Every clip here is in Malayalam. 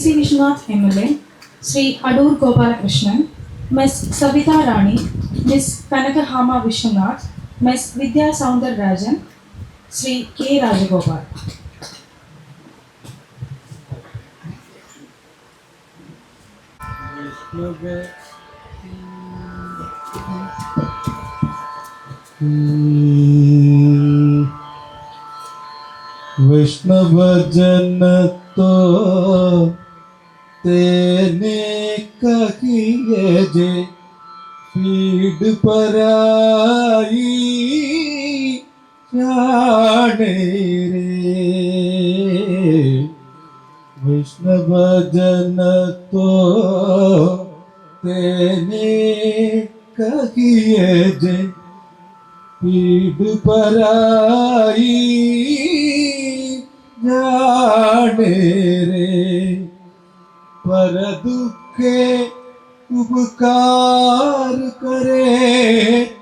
C. Vishwanath MLA, Sri Adur Gopalakrishnan, Ms. Savita Rani, Ms. Kanakahama Vishwanath, Ms. Vidya Soundar Rajan, Sri K. Rajagopal. वैष्णव जन तो तेने कहिए जे पीड़ पराई जाने रे। वैष्णव जन तो तेने कहिए जे पीड़ पराई जाने रे। पर दुखे उपकार करे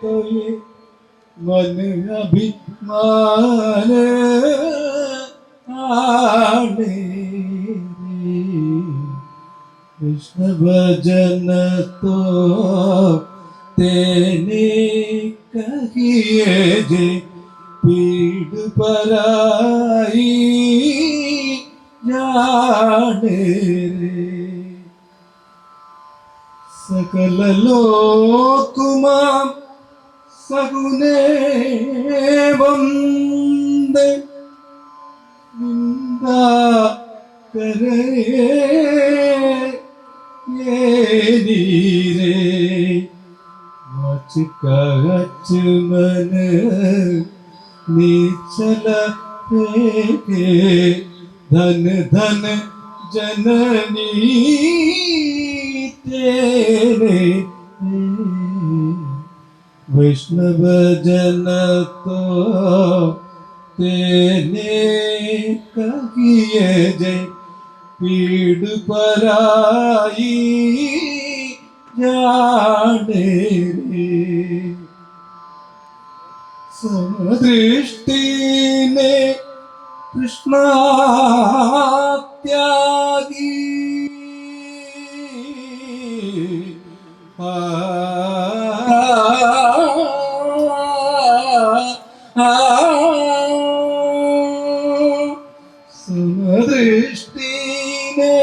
तो ये मन अभिमान आने रे। कृष्ण भजन तो तेने कहिए जे पीड़ पराई जाने रे। सकल लोकुमा सगुने वंदे निंदा करे ये नीरे। कच मन नीचल फेंके धन धन जननी तेरे। वैष्णव जन तो तेने कहिए जे पीड़ पराई जाने रे। समदृष्टि ने कृष्णा त्यागी समदृष्टि ने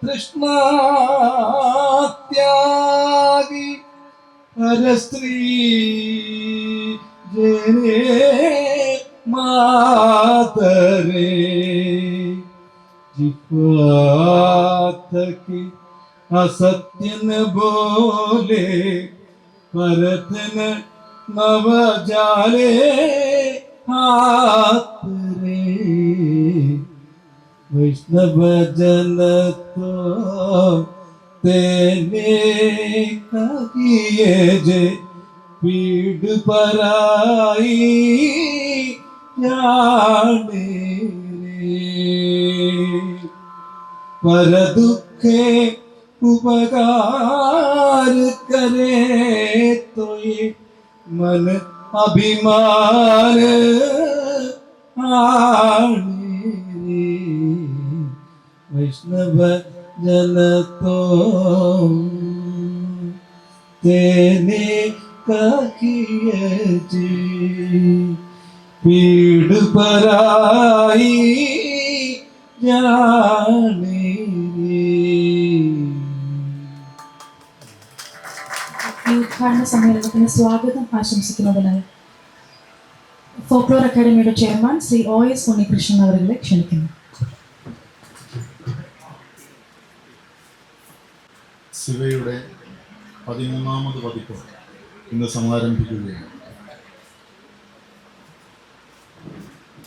कृष्णा त्यागी हर स्त्री जेने मातरे। जिह्वात की असत्य न बोले परतन नव जाले हाथ रे। वैष्णव जन तो तेने कहिए जे पीड़ पराई जाने रे। पर दुखे उपकार करे तो ये मन अभिमान आने रे। वैष्णव जन तो तेने कहिए जे पीड़ पराई जाने रे। ഈ ഉദ്ഘാടന സമ്മേളനത്തിന് സ്വാഗതം ആശംസിക്കുന്നതിനായി ഫോക്ലോർ അക്കാദമിയുടെ ചെയർമാൻ ശ്രീ OS ഉണ്ണികൃഷ്ണൻ അവരെ ക്ഷണിക്കുന്നു. ശിവയുടെ 13ാമത് പതിപ്പ് ഇന്ന് സമാരംഭിക്കുകയാണ്.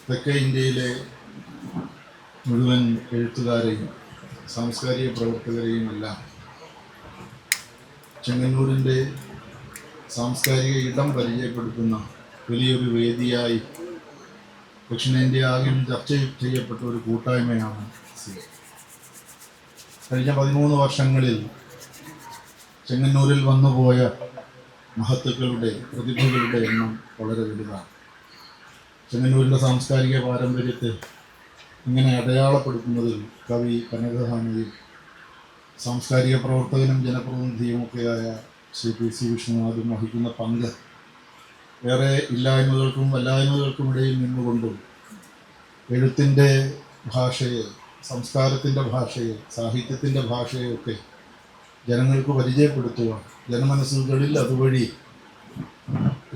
തെക്കേ ഇന്ത്യയിലെ മുഴുവൻ എഴുത്തുകാരെയും സാംസ്കാരിക പ്രവർത്തകരെയും എല്ലാം ചെങ്ങന്നൂരിൻ്റെ സാംസ്കാരിക ഇടം പരിചയപ്പെടുത്തുന്ന വലിയൊരു വേദിയായി ദക്ഷിണേന്ത്യ ആകെ ചർച്ച ചെയ്യപ്പെട്ട ഒരു കൂട്ടായ്മയാണ് ശിവ. കഴിഞ്ഞ 13 വർഷങ്ങളിൽ ചെങ്ങന്നൂരിൽ വന്നുപോയ മഹത്തുക്കളുടെ പ്രതിഭകളുടെ എണ്ണം വളരെ വലുതാണ്. ചെങ്ങന്നൂരിൻ്റെ സാംസ്കാരിക പാരമ്പര്യത്തെ ഇങ്ങനെ അടയാളപ്പെടുത്തുന്നതിൽ കവി കനകഹാമയും സാംസ്കാരിക പ്രവർത്തകനും ജനപ്രതിനിധിയുമൊക്കെയായ ശ്രീ PC വിഷ്ണുനാഥും വഹിക്കുന്ന പങ്ക് ഏറെ ഇല്ലായ്മകൾക്കും വല്ലായ്മകൾക്കും ഇടയിൽ നിന്നുകൊണ്ടും എഴുത്തിൻ്റെ ഭാഷയെ, സംസ്കാരത്തിൻ്റെ ഭാഷയെ, സാഹിത്യത്തിൻ്റെ ഭാഷയൊക്കെ ജനങ്ങൾക്ക് പരിചയപ്പെടുത്തുവാൻ, ജനമനസ്സുകളിൽ അതുവഴി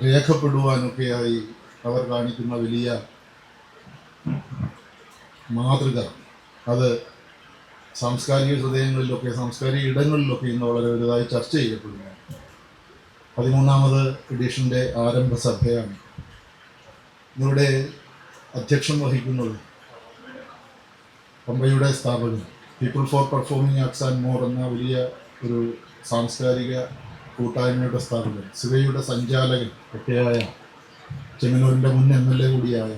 രേഖപ്പെടുവാനൊക്കെയായി അവർ കാണിക്കുന്ന വലിയ മാതൃക, അത് സാംസ്കാരിക ഹൃദയങ്ങളിലൊക്കെ, സാംസ്കാരിക ഇടങ്ങളിലൊക്കെ ഇന്ന് വളരെ വലുതായി ചർച്ച ചെയ്യപ്പെടുന്നു. 13ാമത് എഡിഷൻ്റെ ആരംഭ സഭയാണ്. ഇന്നിവിടെ അധ്യക്ഷം വഹിക്കുന്നത് പമ്പയുടെ സ്ഥാപകൻ people for performing arts and more എന്ന വലിയ ഒരു സാംസ്കാരിക കൂട്ടായ്മയുടെ സ്ഥാപകൻ, സിവയുടെ സഞ്ചാലകൻ ഒക്കെയായ ചെങ്ങന്നൂരിൻ്റെ മുൻ MLA കൂടിയായ,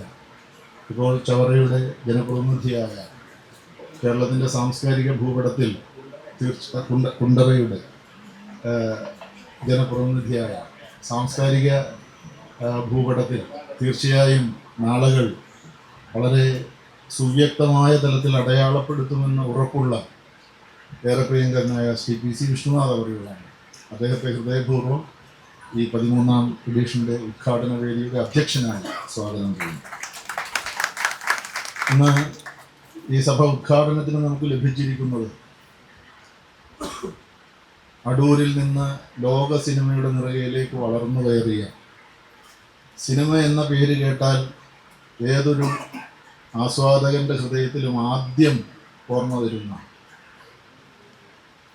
ഇപ്പോൾ ചവറയുടെ ജനപ്രതിനിധിയായ, കേരളത്തിൻ്റെ സാംസ്കാരിക ഭൂപടത്തിൽ കുണ്ടറയുടെ ജനപ്രതിനിധിയായ, സാംസ്കാരിക ഭൂപടത്തിൽ തീർച്ചയായും നാളുകൾ വളരെ സുവ്യക്തമായ തലത്തിൽ അടയാളപ്പെടുത്തുമെന്ന് ഉറപ്പുള്ള ഏറെ പ്രിയങ്കരനായ ശ്രീ PC വിഷ്ണുനാഥ് അവരുകളാണ്. അദ്ദേഹത്തെ ഹൃദയപൂർവ്വം ഈ 13ാം എഡിഷൻ്റെ ഉദ്ഘാടന വേദിയുടെ അധ്യക്ഷനായി സ്വാഗതം ചെയ്യുന്നു. ഇന്ന് ഈ സഭ ഉദ്ഘാടനത്തിന് നമുക്ക് ലഭിച്ചിരിക്കുന്നത് അടൂരിൽ നിന്ന് ലോക സിനിമയുടെ നിറകയിലേക്ക് വളർന്നു കയറിയ, സിനിമ എന്ന പേര് കേട്ടാൽ ഏതൊരു ആസ്വാദകന്റെ ഹൃദയത്തിലും ആദ്യം ഓർമ്മ വരുന്ന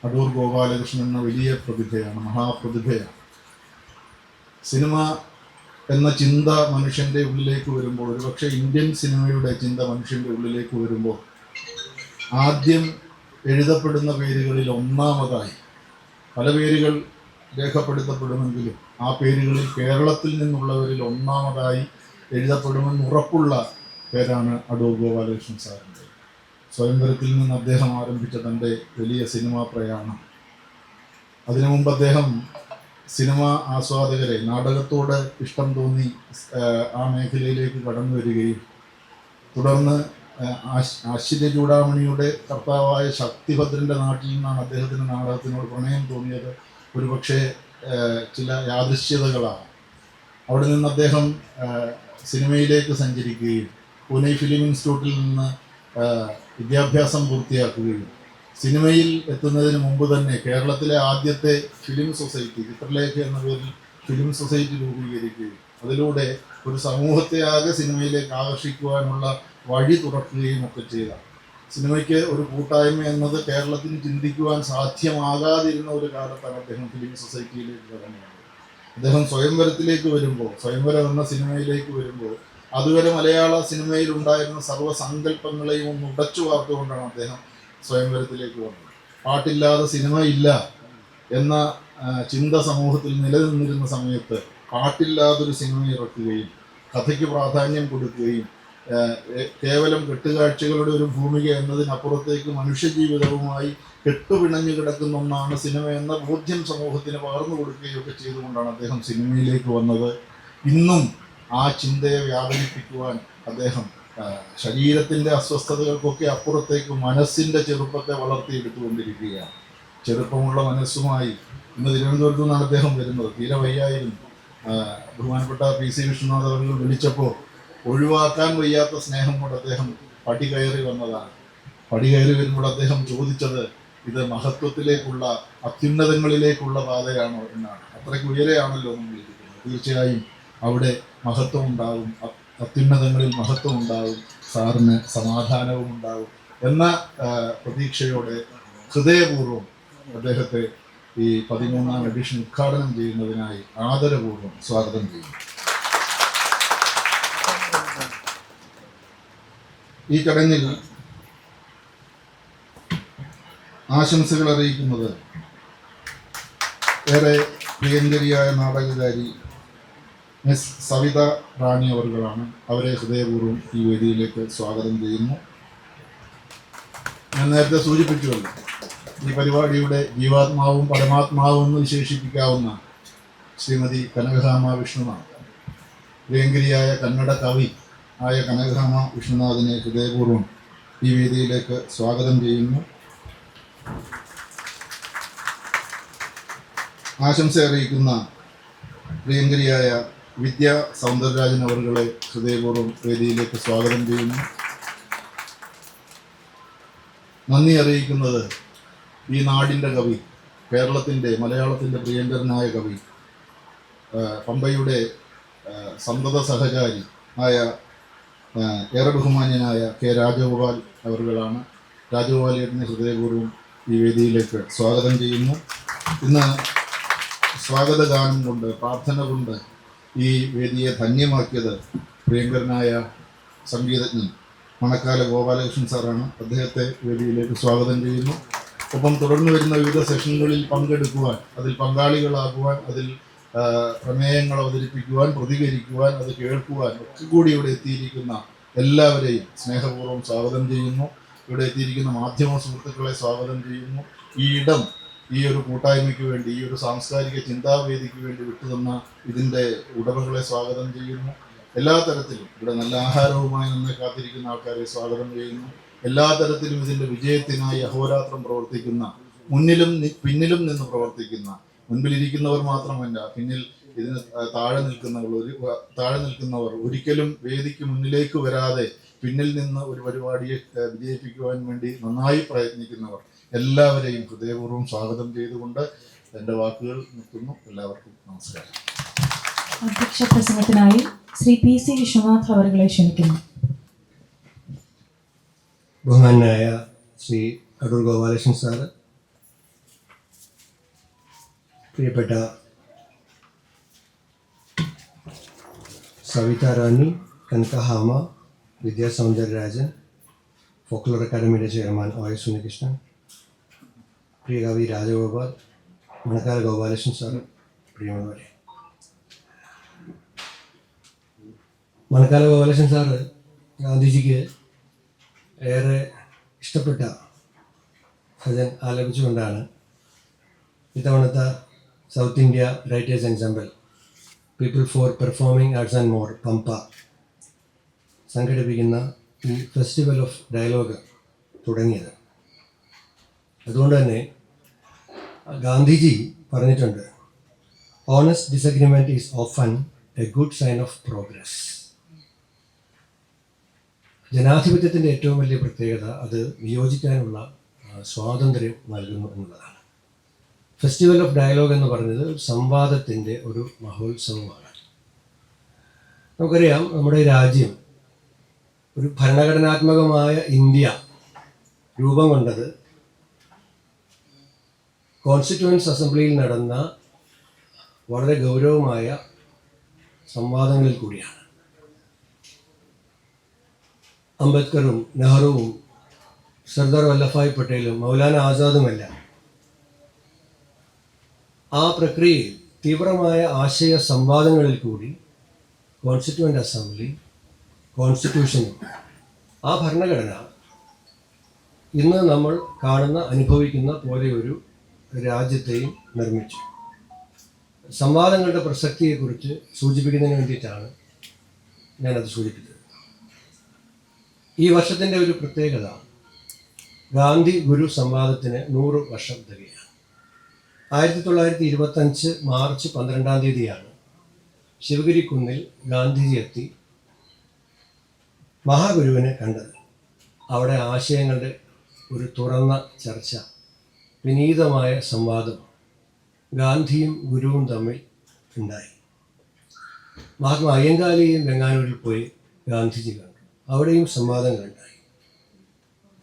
അടൂർ ഗോപാലകൃഷ്ണൻ എന്ന വലിയ പ്രതിഭയാണ്, മഹാപ്രതിഭയാണ്. സിനിമ എന്ന ചിന്ത മനുഷ്യൻ്റെ ഉള്ളിലേക്ക് വരുമ്പോൾ, ഒരുപക്ഷെ ഇന്ത്യൻ സിനിമയുടെ ചിന്ത മനുഷ്യൻ്റെ ഉള്ളിലേക്ക് വരുമ്പോൾ ആദ്യം എഴുതപ്പെടുന്ന പേരുകളിൽ ഒന്നാമതായി, പല പേരുകൾ രേഖപ്പെടുത്തപ്പെടുമെങ്കിലും ആ പേരുകളിൽ കേരളത്തിൽ നിന്നുള്ളവരിൽ ഒന്നാമതായി എഴുതപ്പെടുമെന്ന് ഉറപ്പുള്ള പേരാണ് അടൂർ ഗോപാലകൃഷ്ണൻ സാറിൻ്റെ. സ്വയംവരത്തിൽ നിന്ന് അദ്ദേഹം ആരംഭിച്ച തൻ്റെ വലിയ സിനിമാ പ്രയാണം, അതിനു മുമ്പ് അദ്ദേഹം സിനിമ ആസ്വാദകരെ, നാടകത്തോട് ഇഷ്ടം തോന്നി ആ മേഖലയിലേക്ക് കടന്നു വരികയും തുടർന്ന് ആശ്ചര്യ ചൂടാമണിയുടെ കർത്താവായ ശക്തിഭദ്രൻ്റെ നാട്ടിൽ നിന്നാണ് അദ്ദേഹത്തിന് നാടകത്തിനോട് പ്രണയം തോന്നിയത്. ഒരുപക്ഷെ ചില യാദൃശ്യതകളാണ്. അവിടെ നിന്ന് അദ്ദേഹം സിനിമയിലേക്ക് സഞ്ചരിക്കുകയും പൂനെ ഫിലിം ഇൻസ്റ്റിറ്റ്യൂട്ടിൽ നിന്ന് വിദ്യാഭ്യാസം പൂർത്തിയാക്കുകയും സിനിമയിൽ എത്തുന്നതിന് മുമ്പ് തന്നെ കേരളത്തിലെ ആദ്യത്തെ ഫിലിം സൊസൈറ്റി, ചിത്രലേഖ എന്ന പേരിൽ ഫിലിം സൊസൈറ്റി രൂപീകരിക്കുകയും അതിലൂടെ ഒരു സമൂഹത്തെ ആകെ സിനിമയിലേക്ക് ആകർഷിക്കുവാനുള്ള വഴി തുറക്കുകയും ഒക്കെ ചെയ്ത, സിനിമയ്ക്ക് ഒരു കൂട്ടായ്മ എന്നത് കേരളത്തിന് ചിന്തിക്കുവാൻ സാധ്യമാകാതിരുന്ന ഒരു കാലത്താണ് അദ്ദേഹം ഫിലിം സൊസൈറ്റിയിലേക്ക് കടന്നത്. അദ്ദേഹം സ്വയംവരത്തിലേക്ക് വരുമ്പോൾ, സ്വയംവരം എന്ന സിനിമയിലേക്ക് വരുമ്പോൾ അതുവരെ മലയാള സിനിമയിൽ ഉണ്ടായിരുന്ന സർവ്വസങ്കല്പങ്ങളെയും ഒന്ന് ഉടച്ചു വാർത്തുകൊണ്ടാണ് അദ്ദേഹം സ്വയംവരത്തിലേക്ക് വന്നത്. പാട്ടില്ലാതെ സിനിമ ഇല്ല എന്ന ചിന്ത സമൂഹത്തിൽ നിലനിന്നിരുന്ന സമയത്ത് പാട്ടില്ലാതൊരു സിനിമ ഇറക്കുകയും കഥയ്ക്ക് പ്രാധാന്യം കൊടുക്കുകയും കേവലം കെട്ടുകാഴ്ചകളുടെ ഒരു ഭൂമിക എന്നതിനപ്പുറത്തേക്ക് മനുഷ്യജീവിതവുമായി കെട്ടുപിണഞ്ഞു കിടക്കുന്ന ഒന്നാണ് സിനിമ എന്ന ബോധ്യം സമൂഹത്തിന് പകർന്നു കൊടുക്കുകയൊക്കെ ചെയ്തുകൊണ്ടാണ് അദ്ദേഹം സിനിമയിലേക്ക് വന്നത്. ഇന്നും ആ ചിന്തയെ വ്യാപരിപ്പിക്കുവാൻ അദ്ദേഹം ശരീരത്തിൻ്റെ അസ്വസ്ഥതകൾക്കൊക്കെ അപ്പുറത്തേക്ക് മനസ്സിൻ്റെ ചെറുപ്പത്തെ വളർത്തിയെടുത്തുകൊണ്ടിരിക്കുകയാണ്. ചെറുപ്പമുള്ള മനസ്സുമായി ഇന്ന് തിരുവനന്തപുരത്തു നിന്നാണ് അദ്ദേഹം വരുന്നത്. തീരെ വയ്യായിരുന്നു. ബഹുമാനപ്പെട്ട PC വിഷ്ണുനാഥ് അവർ വിളിച്ചപ്പോൾ ഒഴിവാക്കാൻ വയ്യാത്ത സ്നേഹം കൊണ്ട് അദ്ദേഹം പടി കയറി വന്നതാണ്. പടി കയറി വരുമ്പോൾ അദ്ദേഹം ചോദിച്ചത് ഇത് മഹത്വത്തിലേക്കുള്ള, അത്യുന്നതങ്ങളിലേക്കുള്ള പാതയാണോ എന്നാണ്. അത്രയ്ക്ക് ഉയരെയാണല്ലോ നമ്മൾ ഇരിക്കുന്നത്. തീർച്ചയായും അവിടെ മഹത്വം ഉണ്ടാകും, അത്യുന്നതങ്ങളിൽ മഹത്വം ഉണ്ടാകും, സാറിന് സമാധാനവും ഉണ്ടാകും എന്ന പ്രതീക്ഷയോടെ ഹൃദയപൂർവ്വം അദ്ദേഹത്തെ ഈ 13ാം എഡിഷൻ ഉദ്ഘാടനം ചെയ്യുന്നതിനായി ആദരപൂർവ്വം സ്വാഗതം ചെയ്യുന്നു. ഈ ചടങ്ങിൽ ആശംസകൾ അറിയിക്കുന്നത് ഏറെ പ്രിയങ്കരിയായ നാടകകാരി മിസ് സവിത റാണി അവറുകളാണ്. അവരെ ഹൃദയപൂർവ്വം ഈ വേദിയിലേക്ക് സ്വാഗതം ചെയ്യുന്നു. ഞാൻ നേരത്തെ സൂചിപ്പിച്ചുവല്ലോ, ഈ പരിപാടിയുടെ ജീവാത്മാവും പരമാത്മാവും എന്ന് വിശേഷിപ്പിക്കാവുന്ന ശ്രീമതി കനകഹാമ വിഷ്ണുനാഥ്, പ്രിയങ്കരിയായ കന്നഡ കവി ആയ കനകഹാമ വിഷ്ണുനാഥിനെ ഹൃദയപൂർവ്വം ഈ വേദിയിലേക്ക് സ്വാഗതം ചെയ്യുന്നു. ആശംസ അറിയിക്കുന്ന പ്രിയങ്കരിയായ വിദ്യ സൗന്ദരരാജൻ അവരുടെ ഹൃദയപൂർവ്വം വേദിയിലേക്ക് സ്വാഗതം ചെയ്യുന്നു. നന്ദി അറിയിക്കുന്നത് ഈ നാടിൻ്റെ കവി, കേരളത്തിൻ്റെ മലയാളത്തിൻ്റെ പ്രിയങ്കരനായ കവി, പമ്പയുടെ സന്തത സഹചാരി ആയ ഏറെ ബഹുമാന്യനായ കെ രാജഗോപാൽ അവരുകളാണ്. രാജഗോപാലേട്ടനെ ഹൃദയപൂർവ്വം ഈ വേദിയിലേക്ക് സ്വാഗതം ചെയ്യുന്നു. ഇന്ന് സ്വാഗതഗാനം കൊണ്ട്, പ്രാർത്ഥന കൊണ്ട് ഈ വേദിയെ ധന്യമാക്കിയത് പ്രിയങ്കരനായ സംഗീതജ്ഞൻ മണക്കാല ഗോപാലകൃഷ്ണൻ സാറാണ്. അദ്ദേഹത്തെ വേദിയിലേക്ക് സ്വാഗതം ചെയ്യുന്നു. ഒപ്പം തുടർന്ന് വരുന്ന വിവിധ സെഷനുകളിൽ പങ്കെടുക്കുവാൻ, അതിൽ പങ്കാളികളാകുവാൻ, അതിൽ പ്രമേയങ്ങൾ അവതരിപ്പിക്കുവാൻ, പ്രതികരിക്കുവാൻ, അത് കേൾക്കുവാൻ ഒക്കെ കൂടി ഇവിടെ എത്തിയിരിക്കുന്ന എല്ലാവരെയും സ്നേഹപൂർവ്വം സ്വാഗതം ചെയ്യുന്നു. ഇവിടെ എത്തിയിരിക്കുന്ന മാധ്യമ സുഹൃത്തുക്കളെ സ്വാഗതം ചെയ്യുന്നു. ഈ ഇടം ഈ ഒരു കൂട്ടായ്മയ്ക്ക് വേണ്ടി, ഈ ഒരു സാംസ്കാരിക ചിന്താവേദിക്ക് വേണ്ടി വിട്ടുതന്ന ഇതിൻ്റെ ഉടമകളെ സ്വാഗതം ചെയ്യുന്നു. എല്ലാ തരത്തിലും ഇവിടെ നല്ല ആഹാരവുമായി നമ്മെ കാത്തിരിക്കുന്ന ആൾക്കാരെ സ്വാഗതം ചെയ്യുന്നു. എല്ലാ തരത്തിലും ഇതിൻ്റെ വിജയത്തിനായി അഹോരാത്രം പ്രവർത്തിക്കുന്ന, മുന്നിലും പിന്നിലും നിന്ന് പ്രവർത്തിക്കുന്ന, മുൻപിലിരിക്കുന്നവർ മാത്രമല്ല, പിന്നിൽ ഇതിന് താഴെ നിൽക്കുന്നവർ ഒരിക്കലും വേദിക്ക് മുന്നിലേക്ക് വരാതെ പിന്നിൽ നിന്ന് ഒരു പരിപാടിയെ വിജയിപ്പിക്കുവാൻ വേണ്ടി നന്നായി പ്രയത്നിക്കുന്നവർ എല്ലാവരെയും ഹൃദയപൂർവ്വം സ്വാഗതം ചെയ്തുകൊണ്ട് എൻ്റെ വാക്കുകൾ നിർത്തുന്നു. എല്ലാവർക്കും നമസ്കാരം. അധ്യക്ഷ പ്രസംഗത്തിനായി ശ്രീ PC വിശ്വനാഥ് അവരെ ക്ഷണിക്കുന്നു. ബഹുമാനായ ശ്രീ അടൂർ ഗോപാലകൃഷ്ണൻ സാറ്, പ്രിയപ്പെട്ട സവിത റാണി, കനകഹാമ, വിദ്യാ സൗന്ദരരാജൻ, ഫോക്ലോർ അക്കാദമിയുടെ ചെയർമാൻ OS ഉണ്ണികൃഷ്ണൻ, പ്രിയ കവി രാജഗോപാൽ, മണക്കാല ഗോപാലകൃഷ്ണൻ സാറ്, പ്രിയമുള്ളവരെ, മണക്കാല ഗോപാലകൃഷ്ണൻ സാറ് ഗാന്ധിജിക്ക് ഏറെ ഇഷ്ടപ്പെട്ട ഭജൻ ആലപിച്ചുകൊണ്ടാണ് ഇത്തവണത്തെ south India writers ensemble people for performing arts and more Pampa സംഘടിപ്പിക്കുന്ന ഈ ഫെസ്റ്റിവൽ ഓഫ് ഡയലോഗ് തുടങ്ങിയത്. അതുകൊണ്ട് തന്നെ ഗാന്ധിജി പറഞ്ഞിട്ടുണ്ട്, honest disagreement is often a good sign of progress. ജനാധിപത്യത്തിൻ്റെ ഏറ്റവും വലിയ പ്രത്യേകത അത് വിയോജിക്കാനുള്ള സ്വാതന്ത്ര്യം നൽകുന്നു എന്നുള്ളതാണ്. ഫെസ്റ്റിവൽ ഓഫ് ഡയലോഗ് എന്ന് പറഞ്ഞത് സംവാദത്തിൻ്റെ ഒരു മഹോത്സവമാണ്. നമുക്കറിയാം, നമ്മുടെ രാജ്യം ഒരു ഭരണഘടനാത്മകമായ ഇന്ത്യ രൂപം കൊണ്ടത് കോൺസ്റ്റിറ്റ്യൂവൻസ് അസംബ്ലിയിൽ നടന്ന വളരെ ഗൗരവമായ സംവാദങ്ങളിൽ കൂടിയാണ്. അംബേദ്കറും നെഹ്റുവും സർദാർ വല്ലഭായ് പട്ടേലും മൗലാന ആസാദുമെല്ലാം ആ പ്രക്രിയയിൽ തീവ്രമായ ആശയ സംവാദങ്ങളിൽ കൂടി കോൺസ്റ്റിറ്റ്യൂവൻ്റ് അസംബ്ലി, കോൺസ്റ്റിറ്റ്യൂഷനും ആ ഭരണഘടന ഇന്ന് നമ്മൾ കാണുന്ന, അനുഭവിക്കുന്ന പോലെ ഒരു രാജ്യത്തെയും നിർമ്മിച്ചു. സംവാദങ്ങളുടെ പ്രസക്തിയെക്കുറിച്ച് സൂചിപ്പിക്കുന്നതിന് വേണ്ടിയിട്ടാണ് ഞാനത് സൂചിപ്പിച്ചത്. ഈ വർഷത്തിൻ്റെ ഒരു പ്രത്യേകത, ഗാന്ധി ഗുരു സംവാദത്തിന് 100 വർഷം തികയാണ്. 1925 മാർച്ച് 12 ശിവഗിരി കുന്നിൽ ഗാന്ധിജി എത്തി മഹാഗുരുവിനെ കണ്ടത്. അവിടെ ആശയങ്ങളുടെ ഒരു തുറന്ന ചർച്ച, വിനീതമായ സംവാദം ഗാന്ധിയും ഗുരുവും തമ്മിൽ ഉണ്ടായി. മഹാത്മാ അയ്യങ്കാളിയും വെങ്ങാനൂരിൽ പോയി ഗാന്ധിജി കണ്ടു. അവിടെയും സംവാദങ്ങളുണ്ടായി.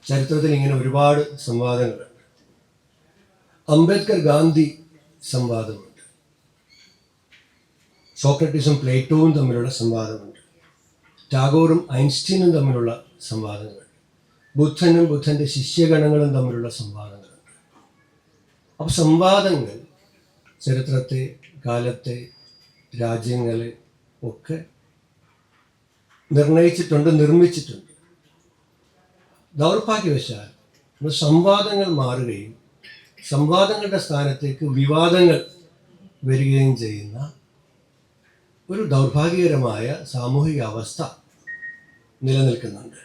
ചരിത്രത്തിൽ ഇങ്ങനെ ഒരുപാട് സംവാദങ്ങളുണ്ട്. അംബേദ്കർ ഗാന്ധി സംവാദമുണ്ട്. സോക്രട്ടീസും പ്ലേറ്റോവും തമ്മിലുള്ള സംവാദമുണ്ട്. ടാഗോറും ഐൻസ്റ്റീനും തമ്മിലുള്ള സംവാദങ്ങളുണ്ട്. ബുദ്ധനും ബുദ്ധൻ്റെ ശിഷ്യഗണങ്ങളും തമ്മിലുള്ള സംവാദങ്ങളുണ്ട്. അപ്പോൾ സംവാദങ്ങൾ ചരിത്രത്തെ, കാലത്തെ, രാജ്യങ്ങളെ ഒക്കെ നിർണയിച്ചിട്ടുണ്ട്, നിർമ്മിച്ചിട്ടുണ്ട്. ദൗർഭാഗ്യവശാൽ സംവാദങ്ങൾ മാറുകയും സംവാദങ്ങളുടെ സ്ഥാനത്തേക്ക് വിവാദങ്ങൾ വരികയും ചെയ്യുന്ന ഒരു ദൗർഭാഗ്യകരമായ സാമൂഹിക അവസ്ഥ നിലനിൽക്കുന്നുണ്ട്.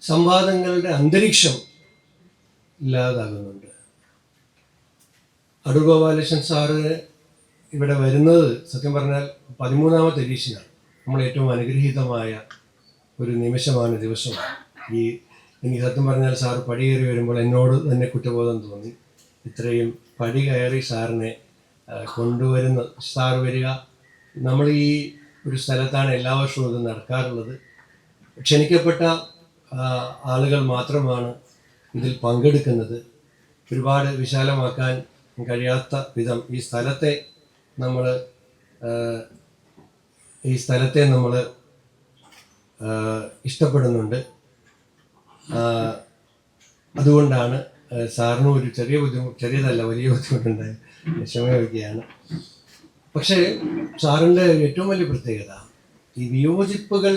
സംവാദങ്ങളുടെ അന്തരീക്ഷം ഇല്ലാതാകുന്നുണ്ട്. അടൂർ ഗോപാലകൃഷ്ണൻ സാറ് ഇവിടെ വരുന്നത് സത്യം പറഞ്ഞാൽ 13ാമത്തെ എഡിഷനാണ്. നമ്മൾ ഏറ്റവും അനുഗ്രഹീതമായ ഒരു നിമിഷമാണ്, ദിവസമാണ്. എനിക്ക് സത്യം പറഞ്ഞാൽ സാറ് പടി കയറി വരുമ്പോൾ എന്നോട് തന്നെ കുറ്റബോധം തോന്നി. ഇത്രയും പടി കയറി സാറിനെ കൊണ്ടുവരുന്ന, സാർ വരിക, നമ്മൾ ഈ ഒരു സ്ഥലത്താണ് എല്ലാ വർഷവും ഇത് നടക്കാറുള്ളത്. ക്ഷണിക്കപ്പെട്ട ആളുകൾ മാത്രമാണ് ഇതിൽ പങ്കെടുക്കുന്നത്. ഒരുപാട് വിശാലമാക്കാൻ കഴിയാത്ത വിധം ഈ സ്ഥലത്തെ നമ്മൾ ഇഷ്ടപ്പെടുന്നുണ്ട്. അതുകൊണ്ടാണ് സാറിനും ഒരു ചെറിയതല്ല വലിയ ബുദ്ധിമുട്ടുണ്ടായി, ക്ഷമ. പക്ഷേ സാറിൻ്റെ ഏറ്റവും വലിയ പ്രത്യേകത ഈ വിയോജിപ്പുകൾ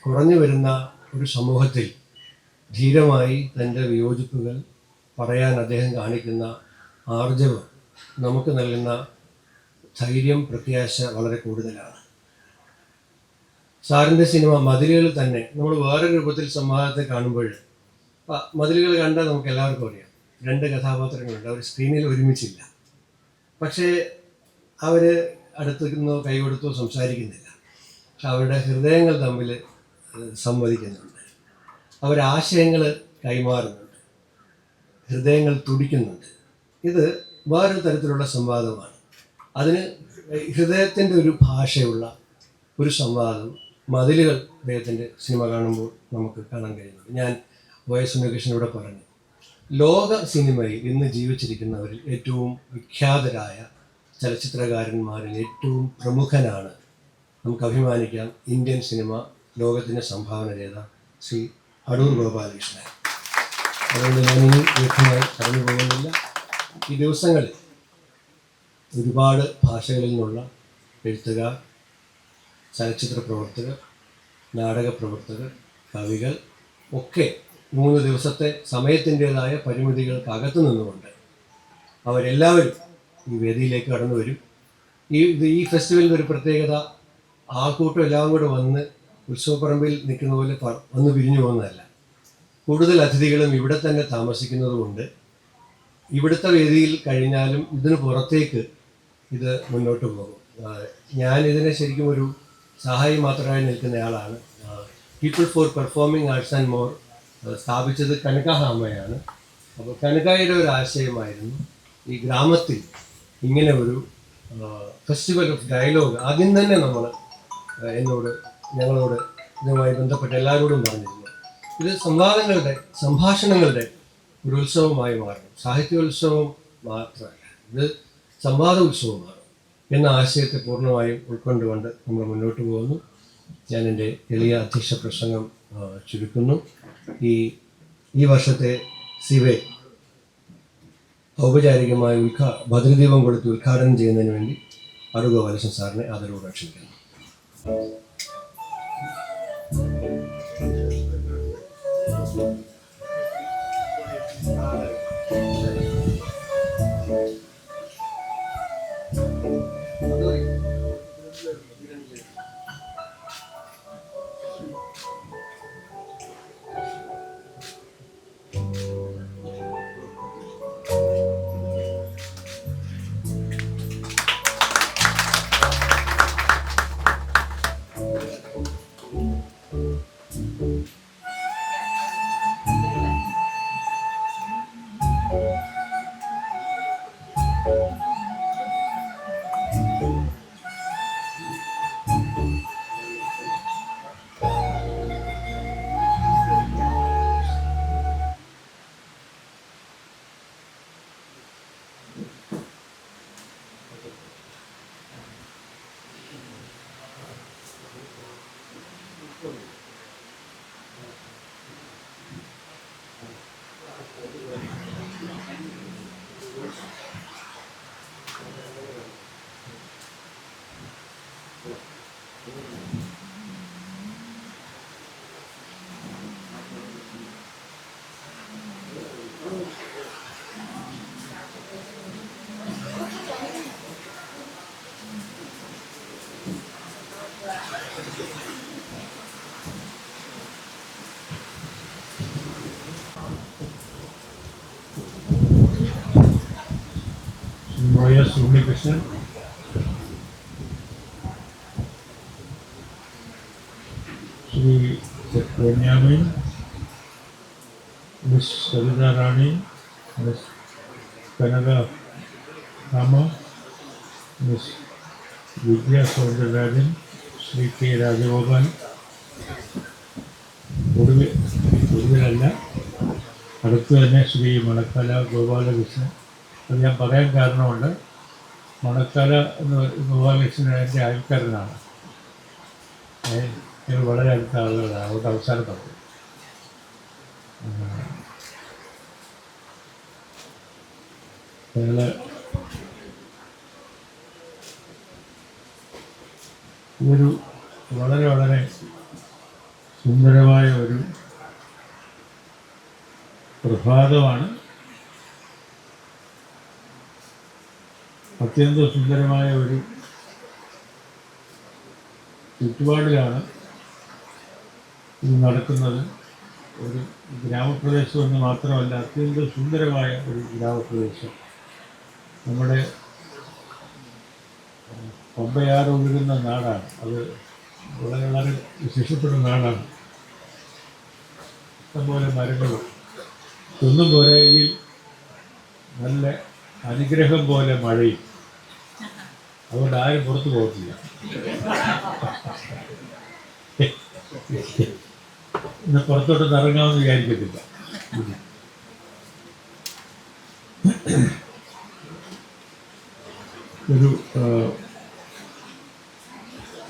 കുറഞ്ഞു വരുന്ന ഒരു സമൂഹത്തിൽ ധീരമായി തൻ്റെ വിയോജിപ്പുകൾ പറയാൻ അദ്ദേഹം കാണിക്കുന്ന ആർജവം നമുക്ക് നൽകുന്ന ധൈര്യം, പ്രത്യാശ വളരെ കൂടുതലാണ്. സാറിൻ്റെ സിനിമ മതിലുകൾ തന്നെ നമ്മൾ വേറെ രൂപത്തിൽ സംവാദത്തെ കാണുമ്പോൾ, മതിലുകൾ കണ്ടാൽ നമുക്ക് എല്ലാവർക്കും അറിയാം, 2 കഥാപാത്രങ്ങളുണ്ട്, അവർ സ്ക്രീനിൽ ഒരുമിച്ചില്ല. പക്ഷേ അവർ അടുത്തുനിന്നോ കൈകൊടുത്തോ സംസാരിക്കുന്നില്ല. പക്ഷെ അവരുടെ ഹൃദയങ്ങൾ തമ്മിൽ സംവദിക്കുന്നുണ്ട്, അവരാശയങ്ങൾ കൈമാറുന്നുണ്ട്, ഹൃദയങ്ങൾ തുടിക്കുന്നുണ്ട്. ഇത് വേറൊരു തരത്തിലുള്ള സംവാദമാണ്. അതിന് ഹൃദയത്തിൻ്റെ ഒരു ഭാഷയുള്ള ഒരു സംവാദം മതിലുകൾ അദ്ദേഹത്തിൻ്റെ സിനിമ കാണുമ്പോൾ നമുക്ക് കാണാൻ കഴിയുന്നുണ്ട്. ഞാൻ വൈഎസ് ഉണ്ണികൃഷ്ണനോട് പറഞ്ഞു, ലോക സിനിമയിൽ ഇന്ന് ജീവിച്ചിരിക്കുന്നവരിൽ ഏറ്റവും വിഖ്യാതരായ ചലച്ചിത്രകാരന്മാരിൽ ഏറ്റവും പ്രമുഖനാണ്, നമുക്ക് അഭിമാനിക്കാം, ഇന്ത്യൻ സിനിമ ലോകത്തിന് സംഭാവന ചെയ്ത ശ്രീ അടൂർ ഗോപാലകൃഷ്ണൻ. അതുകൊണ്ട് ഞാനിനി ദീർഘമായി പറഞ്ഞു പോകുന്നില്ല. ഈ ദിവസങ്ങളിൽ ഒരുപാട് ഭാഷകളിൽ നിന്നുള്ള എഴുത്തുകാർ, ചലച്ചിത്ര പ്രവർത്തകർ, നാടക പ്രവർത്തകർ, കവികൾ ഒക്കെ 3 ദിവസത്തെ സമയത്തിൻ്റേതായ പരിമിതികൾക്കകത്തു നിന്നുകൊണ്ട് അവരെല്ലാവരും ഈ വേദിയിലേക്ക് കടന്നു വരും. ഈ ഫെസ്റ്റിവലിൻ്റെ ഒരു പ്രത്യേകത, കൂട്ടം എല്ലാം കൂടെ വന്ന് ഉത്സവപ്പറമ്പിൽ നിൽക്കുന്ന പോലെ വന്ന് പിരിഞ്ഞു പോകുന്നതല്ല. കൂടുതൽ അതിഥികളും ഇവിടെ തന്നെ താമസിക്കുന്നത് കൊണ്ട് ഇവിടുത്തെ വേദിയിൽ കഴിഞ്ഞാലും ഇതിന് പുറത്തേക്ക് ഇത് മുന്നോട്ട് പോകും. ഞാനിതിനെ ശരിക്കും ഒരു സഹായി മാത്രമായി നിൽക്കുന്നയാളാണ്. People for performing arts and more സ്ഥാപിച്ചത് കനകഹാമയാണ്. അപ്പോൾ കനകയുടെ ഒരു ആശയമായിരുന്നു ഈ ഗ്രാമത്തിൽ ഇങ്ങനെ ഒരു ഫെസ്റ്റിവൽ ഓഫ് ഡയലോഗ് ആദ്യം തന്നെ ഞങ്ങളോട് ഇതുമായി ബന്ധപ്പെട്ട എല്ലാവരോടും പറഞ്ഞിരുന്നു. ഇത് സംഭാഷണങ്ങളുടെ ഒരു ഉത്സവമായി മാറണം, സാഹിത്യോത്സവം മാത്രമല്ല, ഇത് സംവാദ ഉത്സവമാണ് എന്ന ആശയത്തെ പൂർണ്ണമായും ഉൾക്കൊണ്ടുകൊണ്ട് നമ്മൾ മുന്നോട്ട് പോകുന്നു. ഞാൻ എൻ്റെ എളിയ അധ്യക്ഷ പ്രസംഗം ചുരുക്കുന്നു. ഈ വർഷത്തെ സിവെ ഔപചാരികമായി ഭദ്രദീപം കൊടുത്ത് ഉദ്ഘാടനം ചെയ്യുന്നതിന് വേണ്ടി അടൂർ ഗോപാലകൃഷ്ണൻ സാറിനെ ആദരവോടെ ക്ഷണിക്കുന്നു. YS ഉണ്ണികൃഷ്ണൻ, ശ്രീ ബെന്യാമിൻ, മിസ് സവിത റാണി, മിസ് കനക രാമ, മിസ് വിദ്യാ സൗന്ദരരാജൻ, ശ്രീ കെ രാജഗോപാൽ, ഒടുവിലല്ല അടുത്ത് തന്നെ ശ്രീ മണക്കാല ഗോപാലകൃഷ്ണൻ. അത് ഞാൻ പറയാൻ കാരണമുണ്ട്, മണക്കാല എന്ന് ഗോപാലകൃഷ്ണൻ എൻ്റെ അയൽക്കാരനാണ്. ഞങ്ങൾ വളരെ അടുത്ത ആളുകളാണ്. അതുകൊണ്ട് അവസാനം പറഞ്ഞു. ഞങ്ങൾ ഇതൊരു വളരെ വളരെ സുന്ദരമായ ഒരു പ്രഭാതമാണ്. അത്യന്തം സുന്ദരമായ ഒരു ചുറ്റുപാടിലാണ് ഇത് നടക്കുന്നത്. ഒരു ഗ്രാമപ്രദേശം എന്ന് മാത്രമല്ല, അത്യന്തം സുന്ദരമായ ഒരു ഗ്രാമപ്രദേശം. നമ്മുടെ പമ്പയാറ് ഒഴുകുന്ന നാടാണ്. അത് വളരെ വളരെ വിശേഷപ്പെട്ട നാടാണ്. ഇഷ്ടംപോലെ മരങ്ങളും ഒന്നും പോരെങ്കിൽ നല്ല അനുഗ്രഹം പോലെ മഴയും. അതുകൊണ്ട് ആരും പുറത്തു പോകത്തില്ല. ഇന്ന് പുറത്തോട്ട് ഇറങ്ങാമെന്ന് വിചാരിക്കത്തില്ല. ഒരു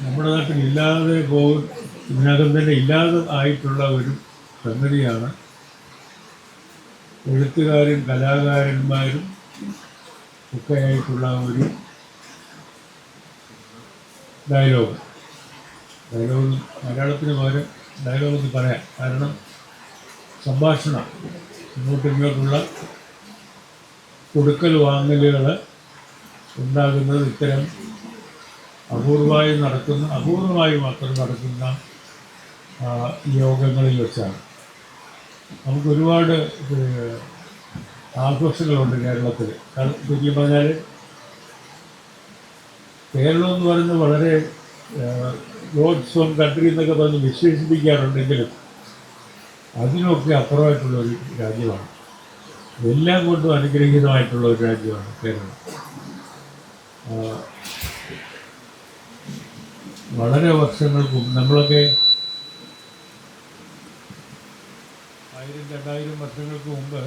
നമ്മുടെ നാട്ടിൽ ഇല്ലാതെ ഇതിനകം തന്നെ ഇല്ലാതെ ആയിട്ടുള്ള ഒരു സംഗതിയാണ് എഴുത്തുകാരും കലാകാരന്മാരും ഒക്കെ ആയിട്ടുള്ള ഒരു ഡയലോഗ് മലയാളത്തിന് പകരം ഡയലോഗ് എന്ന് പറയാം. കാരണം സംഭാഷണം, ഇങ്ങോട്ടും ഇങ്ങോട്ടുള്ള കൊടുക്കൽ വാങ്ങലുകൾ ഉണ്ടാകുന്നത് ഇത്തരം അപൂർവമായി മാത്രം നടക്കുന്ന യോഗങ്ങളിൽ വെച്ചാണ്. നമുക്ക് ഒരുപാട് ആഘോഷങ്ങളുണ്ട് കേരളത്തിൽ. ശരിക്കും പറഞ്ഞാൽ കേരളം എന്ന് പറയുന്നത് വളരെ ഗോഡ്സ് ഓൺ കൺട്രി എന്നൊക്കെ പറഞ്ഞ് വിശേഷിപ്പിക്കാറുണ്ടെങ്കിലും അതിനൊക്കെ അപ്പുറമായിട്ടുള്ളൊരു രാജ്യമാണ്. എല്ലാം കൊണ്ടും അനുഗ്രഹീതമായിട്ടുള്ള ഒരു രാജ്യമാണ് കേരളം. വളരെ വർഷങ്ങൾക്ക് മുമ്പ് നമ്മളൊക്കെ 1000-2000 വർഷങ്ങൾക്ക് മുമ്പ്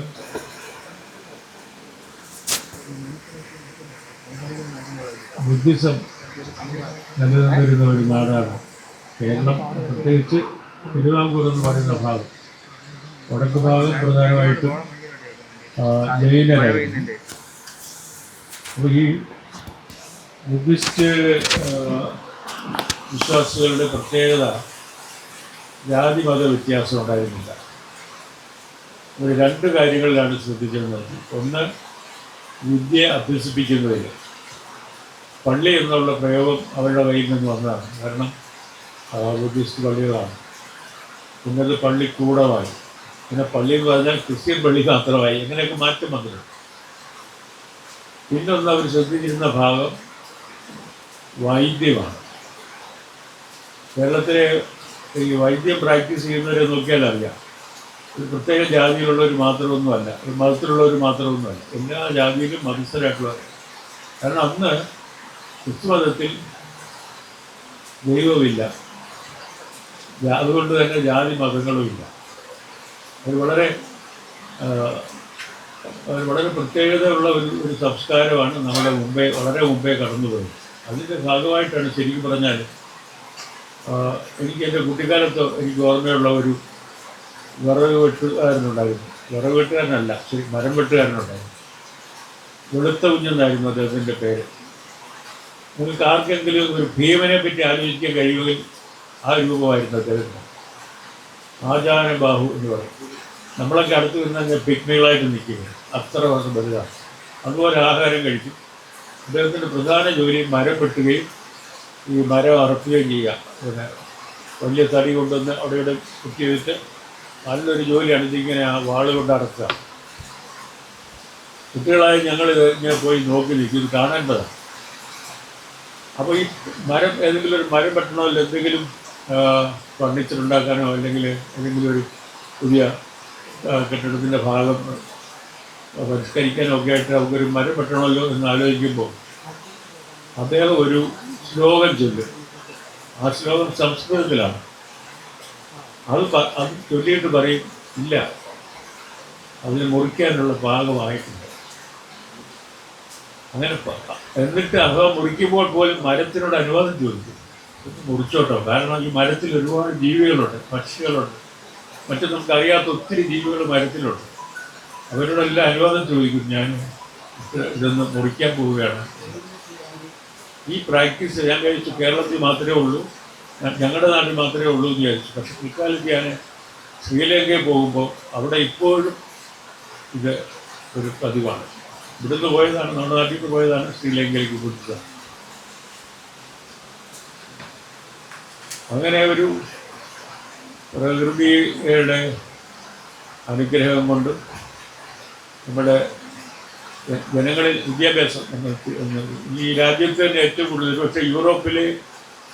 ബുദ്ധിസം നിലനിന്നിരുന്ന ഒരു നാടാണ് കേരളം. പ്രത്യേകിച്ച് തിരുവിതാംകൂർ എന്ന് പറയുന്ന ഭാഗം. വടക്ക് ഭാഗം പ്രധാനമായിട്ടും ജൈനരായിരുന്നു. അപ്പോൾ ഈ ബുദ്ധിസ്റ്റ് വിശ്വാസികളുടെ പ്രത്യേകത ജാതി മത വ്യത്യാസം ഉണ്ടായിരുന്നില്ല. ഒരു 2 കാര്യങ്ങളിലാണ് ശ്രദ്ധിച്ചിരുന്നത്. ഒന്ന്, വിദ്യ അഭ്യസിപ്പിക്കുന്നതിൽ പള്ളി എന്നുള്ള പ്രയോഗം അവരുടെ കയ്യിൽ നിന്ന് വന്നതാണ്. കാരണം ബുദ്ധിസ്റ്റ് പള്ളികളാണ്. പിന്നെ അത് പള്ളിക്കൂടമായി. പിന്നെ പള്ളി എന്ന് പറഞ്ഞാൽ ക്രിസ്ത്യൻ പള്ളി മാത്രമായി. ഇങ്ങനെയൊക്കെ മാറ്റം വന്നിട്ടുണ്ട്. പിന്നൊന്ന് അവർ ശ്രദ്ധിച്ചിരുന്ന ഭാഗം വൈദ്യമാണ്. കേരളത്തിലെ ഈ വൈദ്യം പ്രാക്ടീസ് ചെയ്യുന്നവരെ നോക്കിയാൽ അറിയാം, ഒരു പ്രത്യേക ജാതിയിലുള്ളവർ മാത്രമൊന്നുമല്ല, ഒരു മതത്തിലുള്ളവർ മാത്രമൊന്നുമല്ല, എല്ലാ ജാതിയിലും മതസ്ഥരായിട്ടുള്ളവർ. കാരണം അന്ന് ക്രിസ്തുമതത്തിൽ ദൈവമില്ല, അതുകൊണ്ട് തന്നെ ജാതി മതങ്ങളുമില്ല. അത് വളരെ പ്രത്യേകതയുള്ള ഒരു സംസ്കാരമാണ് നമ്മുടെ വളരെ മുമ്പേ കടന്നുപോയത്. അതിൻ്റെ ഭാഗമായിട്ടാണ് ശരിക്കും പറഞ്ഞാൽ എനിക്ക് എൻ്റെ കുട്ടിക്കാലത്ത് എനിക്ക് ഓർമ്മയുള്ള ഒരു വിറക് വെട്ടുകാരനുണ്ടായിരുന്നു. വിറക് വെട്ടുകാരനല്ല, ശരി, മരം വെട്ടുകാരനുണ്ടായിരുന്നു. വെളുത്ത കുഞ്ഞെന്നായിരുന്നു അദ്ദേഹത്തിൻ്റെ പേര്. നിങ്ങൾക്ക് ആർക്കെങ്കിലും ഒരു ഭീമനെ പറ്റി ആലോചിക്കാൻ കഴിയുമെങ്കിൽ ആ രൂപമായിരുന്നു അദ്ദേഹത്തിന്. ആചാരബാഹു എന്ന് പറയും. നമ്മളൊക്കെ അടുത്ത് നിന്ന് പിക്നികളായിട്ട് നിൽക്കുകയാണ്, അത്ര വർഷം വലുതാണ്. അതുപോലെ ആഹാരം കഴിക്കും. അദ്ദേഹത്തിൻ്റെ പ്രധാന ജോലി മരം വെട്ടുകയും ഈ മരം അറക്കുകയും ചെയ്യുക. പിന്നെ വലിയ തടി കൊണ്ടുവന്ന് അവിടെ കുത്തി വെച്ച് നല്ലൊരു ജോലിയാണ് ഇതിങ്ങനെ ആ വാള് കൊണ്ട് അറക്കുക. കുട്ടികളായി ഞങ്ങൾ ഇങ്ങനെ പോയി നോക്കി നിൽക്കും, ഇത് കാണേണ്ടതാണ്. അപ്പോൾ ഈ മരം, ഏതെങ്കിലും ഒരു മരം വെട്ടണോ, അല്ലെങ്കിൽ എന്തെങ്കിലും ഫർണിച്ചർ ഉണ്ടാക്കാനോ, അല്ലെങ്കിൽ ഏതെങ്കിലും ഒരു പുതിയ കെട്ടിടത്തിൻ്റെ ഭാഗം പരിഷ്കരിക്കാനോ ഒക്കെ ആയിട്ട് നമുക്കൊരു മരം വെട്ടണമല്ലോ എന്ന് ആലോചിക്കുമ്പോൾ അദ്ദേഹം ഒരു ശ്ലോകം ചൊല്ലും. ആ ശ്ലോകം സംസ്കൃതത്തിലാണ്. അത് ചൊല്ലിയിട്ട് പറയും, ഇല്ല, അതിന് മുറിക്കാനുള്ള പാകമായിട്ടുണ്ട്. അങ്ങനെ എന്നിട്ട് അഥവാ മുറിക്കുമ്പോൾ പോലും മരത്തിനോട് അനുവാദം ചോദിക്കും, മുറിച്ചോട്ടോ. കാരണം ഈ മരത്തിൽ ഒരുപാട് ജീവികളുണ്ട്, പക്ഷികളുണ്ട്, മറ്റും നമുക്കറിയാത്ത ഒത്തിരി ജീവികൾ മരത്തിലുണ്ട്. അവരോടെല്ലാം അനുവാദം ചോദിക്കും, ഞാൻ ഇതൊന്ന് മുറിക്കാൻ പോവുകയാണ്. ഈ പ്രാക്ടീസ് ഞാൻ കഴിച്ചു കേരളത്തിൽ മാത്രമേ ഉള്ളൂ, ഞങ്ങളുടെ നാട്ടിൽ മാത്രമേ ഉള്ളൂ എന്ന് വിചാരിച്ചു. പക്ഷെ ഇക്കാലത്ത് ഞാൻ ശ്രീലങ്കയിൽ പോകുമ്പോൾ അവിടെ ഇപ്പോഴും ഇത് ഒരു പതിവാണ്. ഇവിടുന്ന് പോയതാണ്, നമ്മുടെ നാട്ടിൽ നിന്ന് പോയതാണ്, ശ്രീലങ്കയിലേക്ക് കൊടുത്തതാണ്. അങ്ങനെ ഒരു പ്രകൃതിയുടെ അനുഗ്രഹം കൊണ്ട് നമ്മുടെ ജനങ്ങളിൽ വിദ്യാഭ്യാസം ഈ രാജ്യത്ത് തന്നെ ഏറ്റവും കൂടുതൽ, പക്ഷേ യൂറോപ്പിലെ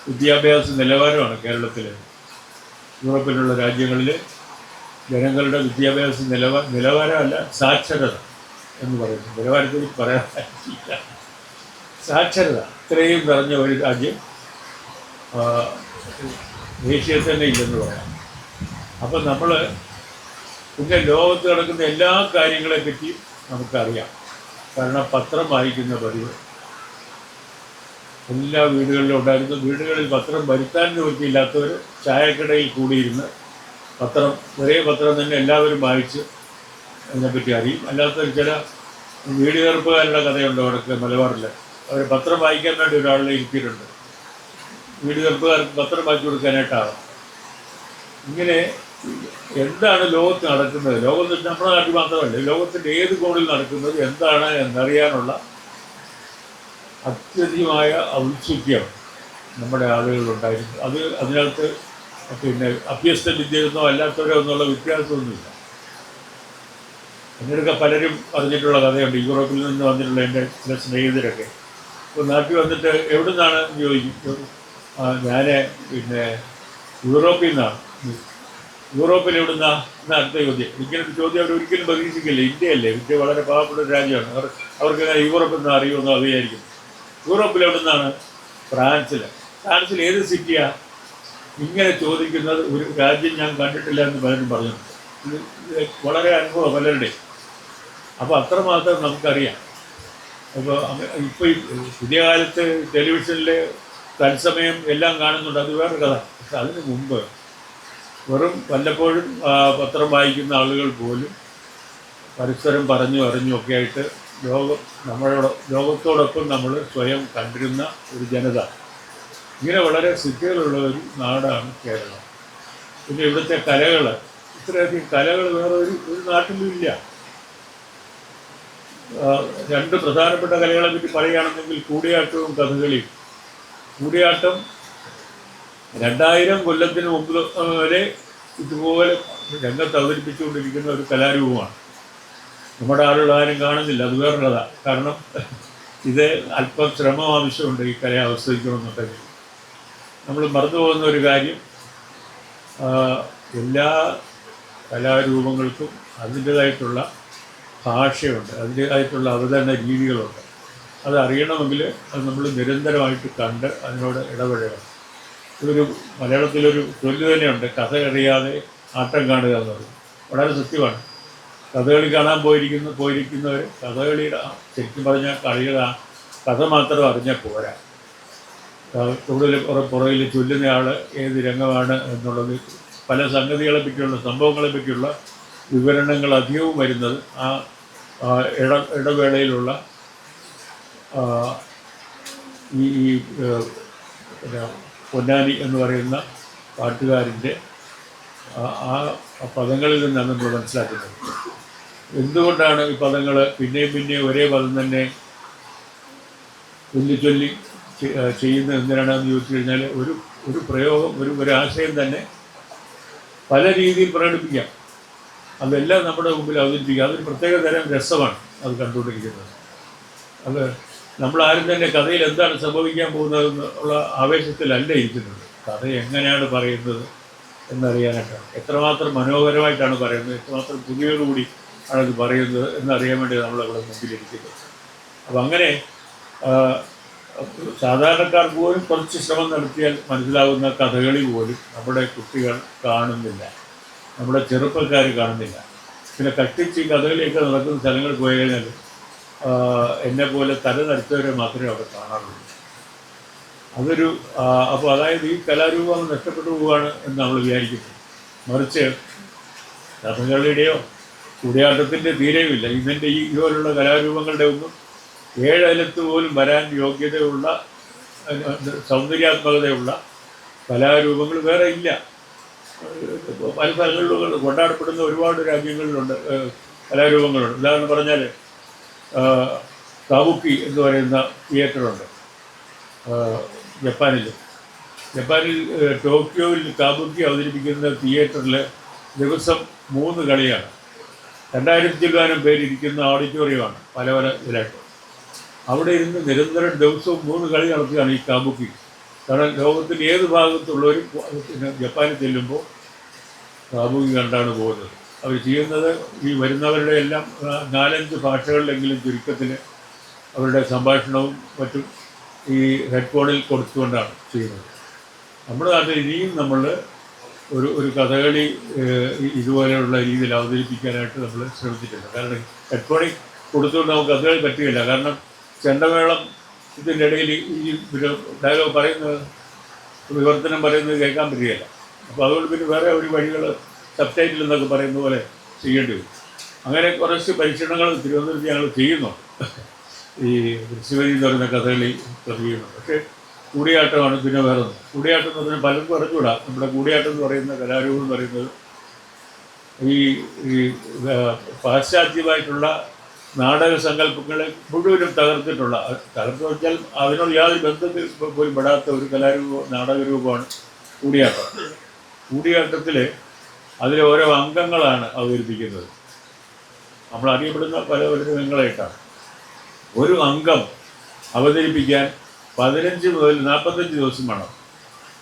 വിദ്യാഭ്യാസ നിലവാരമാണ് കേരളത്തിൽ. യൂറോപ്പിലുള്ള രാജ്യങ്ങളിൽ ജനങ്ങളുടെ വിദ്യാഭ്യാസ നിലവാരമല്ല, സാക്ഷരത എന്ന് പറയുന്നത്. നിലവാരത്തിൽ പറയാൻ പറ്റില്ല. സാക്ഷരത ഇത്രയും നിറഞ്ഞ ഒരു രാജ്യം ഏഷ്യയിൽ തന്നെ ഇല്ലെന്ന് പറയാം. അപ്പം നമ്മൾ പിന്നെ ലോകത്ത് നടക്കുന്ന എല്ലാ കാര്യങ്ങളെ പറ്റിയും നമുക്കറിയാം. കാരണം പത്രം വായിക്കുന്ന പതിവ് എല്ലാ വീടുകളിലും ഉണ്ടായിരുന്നു. വീടുകളിൽ പത്രം വരുത്താൻ നിവൃത്തിയില്ലാത്തവർ ചായക്കടയിൽ കൂടിയിരുന്ന് പത്രം, ഒരേ പത്രം തന്നെ എല്ലാവരും വായിച്ച് അതിനെപ്പറ്റി അറിയും. അല്ലാത്ത ചില വീട് ചേർപ്പുകാരുടെ കഥയുണ്ട് അവിടേക്ക് മലബാറിൽ. അവർ പത്രം വായിക്കാൻ വേണ്ടി ഒരാളെ ഇരുത്തിയിട്ടുണ്ട്. വീട് ചേർപ്പുകാർക്ക് പത്രം വായിച്ചു കൊടുക്കാനായിട്ടാണ്. ഇങ്ങനെ എന്താണ് ലോകത്ത് നടക്കുന്നത്, ലോകത്ത് നമ്മുടെ നാട്ടിൽ മാത്രമല്ല, ലോകത്തിൻ്റെ ഏത് കോണിൽ നടക്കുന്നത് എന്താണ് എന്നറിയാനുള്ള അത്യധികമായ ഔത്സുക്യം നമ്മുടെ ആളുകളുണ്ടായിരുന്നു. അതിനകത്ത് പിന്നെ അഭ്യസ്ത വിദ്യയെന്നോ അല്ലാത്തവരോ എന്നുള്ള വ്യത്യാസമൊന്നുമില്ല. എന്നോടൊക്കെ പലരും പറഞ്ഞിട്ടുള്ള കഥയുണ്ട്. യൂറോപ്പിൽ നിന്ന് വന്നിട്ടുള്ള എൻ്റെ ചില സ്നേഹിതരൊക്കെ ഇപ്പോൾ നാട്ടിൽ വന്നിട്ട് എവിടെ നിന്നാണ് എന്ന് ചോദിക്കും. ഞാൻ പിന്നെ യൂറോപ്പിൽ നിന്നാണ്. യൂറോപ്പിൽ എവിടുന്നാ എന്ന അടുത്ത ചോദ്യം. ഇങ്ങനൊരു ചോദ്യം അവർ ഒരിക്കലും പ്രതീക്ഷിക്കില്ല. ഇന്ത്യയല്ലേ, ഇന്ത്യ വളരെ പാവപ്പെട്ട ഒരു രാജ്യമാണ്. അവർക്ക് യൂറോപ്പിൽ നിന്ന് അറിയുമെന്നോ അത് വിചാരിക്കും. യൂറോപ്പിൽ എവിടുന്നാണ്? ഫ്രാൻസിൽ ഏത് സിറ്റിയാണ്? ഇങ്ങനെ ചോദിക്കുന്നത് ഒരു രാജ്യം ഞാൻ കണ്ടിട്ടില്ല എന്ന് പലരും പറഞ്ഞിട്ടുണ്ട്. ഇത് വളരെ അനുഭവം പലരുടെയും. അപ്പോൾ അത്രമാത്രം നമുക്കറിയാം. അപ്പോൾ ഇപ്പോൾ പുതിയ കാലത്ത് ടെലിവിഷനിൽ തത്സമയം എല്ലാം കാണുന്നുണ്ട്, അത് വേറെ കഥ. പക്ഷെ അതിന് മുമ്പ് വെറും വല്ലപ്പോഴും പത്രം വായിക്കുന്ന ആളുകൾ പോലും പരസ്പരം പറഞ്ഞു ഒക്കെ ആയിട്ട് ലോകത്തോടൊപ്പം നമ്മൾ സ്വയം കണ്ടിരുന്ന ഒരു ജനത. ഇങ്ങനെ വളരെ സിദ്ധികളുള്ള ഒരു നാടാണ് കേരളം. പിന്നെ ഇവിടുത്തെ കലകൾ, ഇത്രയധികം കലകൾ വേറെ ഒരു നാട്ടിലും ഇല്ല. രണ്ട് പ്രധാനപ്പെട്ട കലകളെ പറ്റി പറയുകയാണെന്നെങ്കിൽ കൂടിയാട്ടവും കഥകളിയും. കൂടിയാട്ടം 2000 കൊല്ലത്തിന് മുമ്പ് വരെ ഇതുപോലെ രംഗത്ത് അവതരിപ്പിച്ചുകൊണ്ടിരിക്കുന്ന ഒരു കലാരൂപമാണ്. നമ്മുടെ ആളുകൾ ആരും കാണുന്നില്ല, അത് വേറൊള്ളതാണ്. കാരണം ഇത് അല്പം ശ്രമം ആവശ്യമുണ്ട് ഈ കലയെ ആസ്വദിക്കണമെന്നുണ്ടെങ്കിൽ. നമ്മൾ മറന്നു പോകുന്ന ഒരു കാര്യം, എല്ലാ കലാരൂപങ്ങൾക്കും അതിൻ്റേതായിട്ടുള്ള ഭാഷയുണ്ട്, അതിൻ്റേതായിട്ടുള്ള അവതരണ രീതികളുണ്ട്. അത് അറിയണമെങ്കിൽ അത് നമ്മൾ നിരന്തരമായിട്ട് കണ്ട് അതിനോട് ഇടപഴകണം. ഒരു മലയാളത്തിലൊരു ചൊല്ല് തന്നെയുണ്ട്, കഥ അറിയാതെ ആട്ടം കാണുക എന്നുള്ളത്. വളരെ സത്യമാണ്. കഥകളി കാണാൻ പോയിരിക്കുന്നവർ കഥകളിയുടെ ശരിക്കും പറഞ്ഞാൽ കളിയുടെ കഥ മാത്രം അറിഞ്ഞാൽ പോരാ. കൂടുതൽ പുറകിൽ ചൊല്ലുന്നയാൾ ഏത് രംഗമാണ് എന്നുള്ളത്, പല സംഗതികളെ പറ്റിയുള്ള സംഭവങ്ങളെ പറ്റിയുള്ള വിവരണങ്ങൾ അധികവും വരുന്നത് ആ ഇടവേളയിലുള്ള ഈ പൊന്നാനി എന്ന് പറയുന്ന പാട്ടുകാരിൻ്റെ ആ പദങ്ങളിൽ നിന്നാണ് നമ്മൾ മനസ്സിലാക്കുന്നത്. എന്തുകൊണ്ടാണ് ഈ പദങ്ങൾ പിന്നെയും ഒരേ പദം തന്നെ ചൊല്ലി ചെയ്യുന്നത് എന്തിനാണെന്ന് ചോദിച്ചു കഴിഞ്ഞാൽ, ഒരു പ്രയോഗം, ഒരു ആശയം തന്നെ പല രീതിയിൽ പ്രകടിപ്പിക്കാം. അതെല്ലാം നമ്മുടെ മുമ്പിൽ അവതരിപ്പിക്കുക. അതൊരു പ്രത്യേക തരം രസമാണ് അത് കണ്ടുകൊണ്ടിരിക്കുന്നത്. അത് നമ്മളാരും തന്നെ കഥയിൽ എന്താണ് സംഭവിക്കാൻ പോകുന്നതെന്ന് ഉള്ള ആവേശത്തിലല്ല ഇരിക്കുന്നത്. കഥ എങ്ങനെയാണ് പറയുന്നത് എന്നറിയാനായിട്ടാണ്. എത്രമാത്രം മനോഹരമായിട്ടാണ് പറയുന്നത്, എത്രമാത്രം പുതിയതോടുകൂടി ആണത് പറയുന്നത് എന്നറിയാൻ വേണ്ടി നമ്മളവിടെ മുമ്പിലിരിക്കുന്നത്. അപ്പം അങ്ങനെ സാധാരണക്കാർക്ക് പോലും കുറച്ച് ശ്രമം നടത്തിയാൽ മനസ്സിലാവുന്ന കഥകളി പോലും നമ്മുടെ കുട്ടികൾ കാണുന്നില്ല, നമ്മുടെ ചെറുപ്പക്കാർ കാണുന്നില്ല. പിന്നെ കട്ടിച്ച് കഥകളിയൊക്കെ നടക്കുന്ന സ്ഥലങ്ങളിൽ പോയി കഴിഞ്ഞാൽ എന്നെപ്പോലെ തല നരച്ചവരെ മാത്രമേ അവിടെ കാണാറുള്ളൂ. അതൊരു അപ്പോൾ അതായത് ഈ കലാരൂപം നഷ്ടപ്പെട്ടു പോവുകയാണ് എന്ന് നമ്മൾ വിചാരിക്കുന്നു. മറിച്ച് കഥകളിയുടെയോ കൂടിയാട്ടത്തിൻ്റെ തീരെയുമില്ല. ഇതിൻ്റെ ഇതുപോലുള്ള കലാരൂപങ്ങളുടെ ഒന്നും 7 അയലത്ത് പോലും വരാൻ യോഗ്യതയുള്ള സൗന്ദര്യാത്മകതയുള്ള കലാരൂപങ്ങൾ വേറെ ഇല്ല. പല സ്ഥലങ്ങളിലും കൊണ്ടാടപ്പെടുന്ന ഒരുപാട് രാജ്യങ്ങളിലുണ്ട് കലാരൂപങ്ങളുണ്ട്. ഉദാഹരണം പറഞ്ഞാൽ കാബുക്കി എന്ന് പറയുന്ന തിയേറ്ററുണ്ട് ജപ്പാനിൽ. ടോക്കിയോയിൽ കാബുക്കി അവതരിപ്പിക്കുന്ന തിയേറ്ററിൽ ദിവസം 3 കളിയാണ്. 2000 പേരിരിക്കുന്ന ഓഡിറ്റോറിയമാണ് പല ഇതിലായിട്ട്. അവിടെ ഇരുന്ന് നിരന്തരം ദിവസവും 3 കളി നടത്തുകയാണ് ഈ കാബുക്കി. കാരണം ലോകത്തിൻ്റെ ഏത് ഭാഗത്തുള്ളവരും പിന്നെ ജപ്പാനിൽ ചെല്ലുമ്പോൾ കാബുക്കി കണ്ടാണ് പോകുന്നത്. അവർ ചെയ്യുന്നത് ഈ വരുന്നവരുടെ എല്ലാം 4-5 ഭാഷകളിലെങ്കിലും ചുരുക്കത്തിൽ അവരുടെ സംഭാഷണവും മറ്റും ഈ ഹെഡ്ഫോണിൽ കൊടുത്തുകൊണ്ടാണ് ചെയ്യുന്നത്. നമ്മുടെ നാട്ടിൽ ഇനിയും നമ്മൾ ഒരു കഥകളി ഇതുപോലെയുള്ള രീതിയിൽ അവതരിപ്പിക്കാനായിട്ട് നമ്മൾ ശ്രമിച്ചിട്ടുണ്ട്. കാരണം ഹെഡ്ഫോണിൽ കൊടുത്തുകൊണ്ട് നമുക്ക് കഥകളി പറ്റുകയില്ല. കാരണം ചെണ്ടമേളം ഇതിൻ്റെ ഇടയിൽ ഈ ഡയലോഗ് പറയുന്നത് വിവർത്തനം പറയുന്നത് കേൾക്കാൻ പറ്റുകയില്ല. അപ്പോൾ അതുകൊണ്ട് പിന്നെ വേറെ ഒരു വഴികൾ സബ്ടൈറ്റിൽ എന്നൊക്കെ പറയുന്ന പോലെ ചെയ്യേണ്ടി വരും. അങ്ങനെ കുറച്ച് പരീക്ഷണങ്ങൾ തിരുവനന്തപുരത്ത് ഞങ്ങൾ ചെയ്യുന്നുണ്ട്. ഈ ശിവരി എന്ന് പറയുന്ന കഥകളി ചെയ്യുന്നുണ്ട്. പക്ഷേ കൂടിയാട്ടമാണ് പിന്നെ വേറെ ഒന്നും. കൂടിയാട്ടം എന്ന് പറഞ്ഞാൽ പലർക്കും അറിഞ്ഞുകൂടാ. നമ്മുടെ കൂടിയാട്ടം എന്ന് പറയുന്ന കലാരൂപം എന്ന് പറയുന്നത് ഈ പാശ്ചാത്യമായിട്ടുള്ള നാടക സങ്കല്പങ്ങളെ മുഴുവനും തകർത്തു വെച്ചാൽ അതിനോട് യാതൊരു ബന്ധത്തിൽ പോലും പെടാത്ത ഒരു നാടകരൂപമാണ് കൂടിയാട്ടം. കൂടിയാട്ടത്തിൽ അതിലെ ഓരോ അംഗങ്ങളാണ് അവതരിപ്പിക്കുന്നത്. നമ്മൾ അറിയപ്പെടുന്ന പല രംഗങ്ങളായിട്ടാണ്. ഒരു അംഗം അവതരിപ്പിക്കാൻ 15 മുതൽ 45 ദിവസം വേണം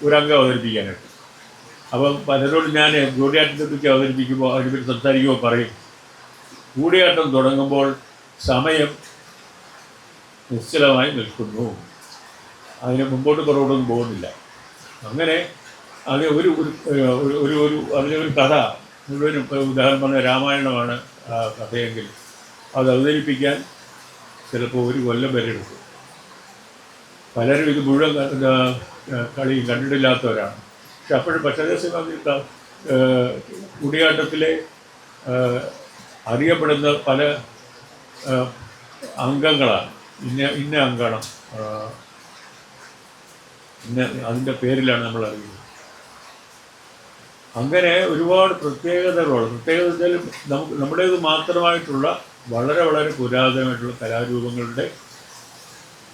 ഒരു അംഗം അവതരിപ്പിക്കാനായിട്ട്. അപ്പം പലരോട് ഞാൻ കൂടിയാട്ടത്തെ പറ്റി അവതരിപ്പിക്കുമ്പോൾ അതിനെപ്പറ്റി സംസാരിക്കുമ്പോൾ പറയും, കൂടിയാട്ടം തുടങ്ങുമ്പോൾ സമയം നിശ്ചലമായി നിൽക്കുന്നു, അതിന് മുമ്പോട്ട് പുറകോട്ടൊന്നും പോകുന്നില്ല. അങ്ങനെ അത് അതിലൊരു കഥ മുഴുവനും ഉദാഹരണം പറഞ്ഞ രാമായണമാണ് കഥയെങ്കിൽ അത് അവതരിപ്പിക്കാൻ ചിലപ്പോൾ 1 കൊല്ലം വരെ എടുക്കും. പലരും ഇത് മുഴുവൻ കളി കണ്ടിട്ടില്ലാത്തവരാണ്. പക്ഷെ അപ്പോഴും പശ്ചാത്തല കൂടിയാട്ടത്തിലെ അറിയപ്പെടുന്ന പല അംഗങ്ങളാണ്. ഇന്ന അംഗണം അതിൻ്റെ പേരിലാണ് നമ്മൾ അറിയുന്നത്. അങ്ങനെ ഒരുപാട് പ്രത്യേകത നമ്മുടേത് മാത്രമായിട്ടുള്ള വളരെ വളരെ പുരാതനമായിട്ടുള്ള കലാരൂപങ്ങളുടെ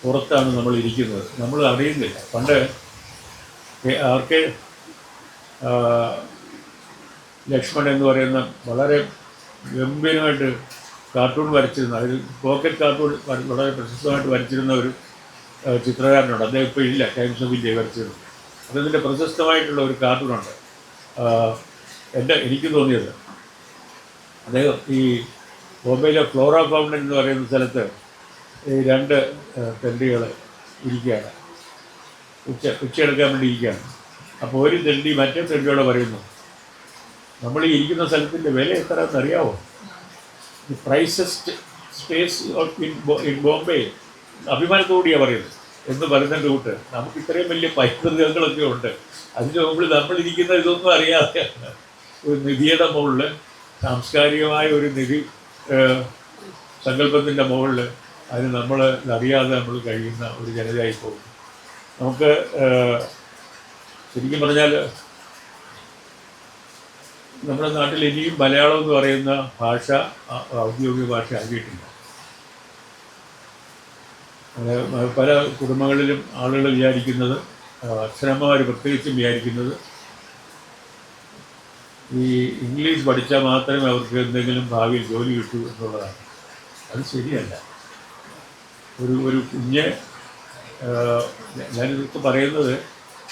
പുറത്താണ് നമ്മൾ ഇരിക്കുന്നത്. നമ്മൾ അറിയുന്നില്ല. പണ്ട് ആർക്കെ ലക്ഷ്മൺ എന്ന് പറയുന്ന വളരെ ഗംഭീരമായിട്ട് കാർട്ടൂൺ വരച്ചിരുന്ന, അതിൽ പോക്കറ്റ് കാർട്ടൂൺ വളരെ പ്രശസ്തമായിട്ട് വരച്ചിരുന്ന ഒരു ചിത്രകാരനുണ്ട്. അദ്ദേഹം ഇപ്പോൾ ഇല്ല, ടൈംസ് ഓഫ് ഇന്ത്യ വരച്ചിരുന്നു. അദ്ദേഹത്തിൻ്റെ പ്രശസ്തമായിട്ടുള്ള ഒരു കാർട്ടൂണുണ്ട്. എനിക്ക് തോന്നിയത് അദ്ദേഹം ഈ ബോംബെയിലെ ഫ്ലോറ ഫൗണ്ടൻ എന്ന് പറയുന്ന സ്ഥലത്ത് ഈ 2 തെണ്ടികൾ ഇരിക്കുകയാണ്, ഉച്ചയെടുക്കാൻ വേണ്ടി ഇരിക്കുകയാണ്. അപ്പോൾ ഒരു തെണ്ടി മറ്റേ തെണ്ടിയോടെ പറയുന്നു, നമ്മൾ ഈ ഇരിക്കുന്ന സ്ഥലത്തിൻ്റെ വില എത്രയെന്ന് അറിയാമോ? The priciest space in Bombay. അഭിമാനത്തോടെയാണ് പറയുന്നത്. എന്ന് പറയുന്നതിൻ്റെ കൂട്ട് നമുക്ക് ഇത്രയും വലിയ പൈതൃകങ്ങളൊക്കെ ഉണ്ട്. അതിൻ്റെ മുമ്പിൽ നമ്മളിരിക്കുന്ന ഇതൊന്നും അറിയാതെ ഒരു നിധിയുടെ മുകളിൽ, സാംസ്കാരികമായ ഒരു നിധി സങ്കല്പത്തിൻ്റെ മുകളിൽ അതിന് നമ്മൾ അറിയാതെ നമ്മൾ കഴിയുന്ന ഒരു ജനതയായി പോകും. നമുക്ക് ശരിക്കും പറഞ്ഞാൽ നമ്മുടെ നാട്ടിൽ ഇനിയും മലയാളം എന്ന് പറയുന്ന ഭാഷ ഔദ്യോഗിക ഭാഷ ആക്കിയിട്ടില്ല. പല കുടുംബങ്ങളിലും ആളുകൾ വിചാരിക്കുന്നത്, അച്ഛനമ്മമാർ പ്രത്യേകിച്ചും വിചാരിക്കുന്നത് ഈ ഇംഗ്ലീഷ് പഠിച്ചാൽ മാത്രമേ അവർക്ക് എന്തെങ്കിലും ഭാവിയിൽ ജോലി കിട്ടൂ എന്നുള്ളതാണ്. അത് ശരിയല്ല. ഒരു കുഞ്ഞ് ഞാനിതൊക്കെ പറയുന്നത്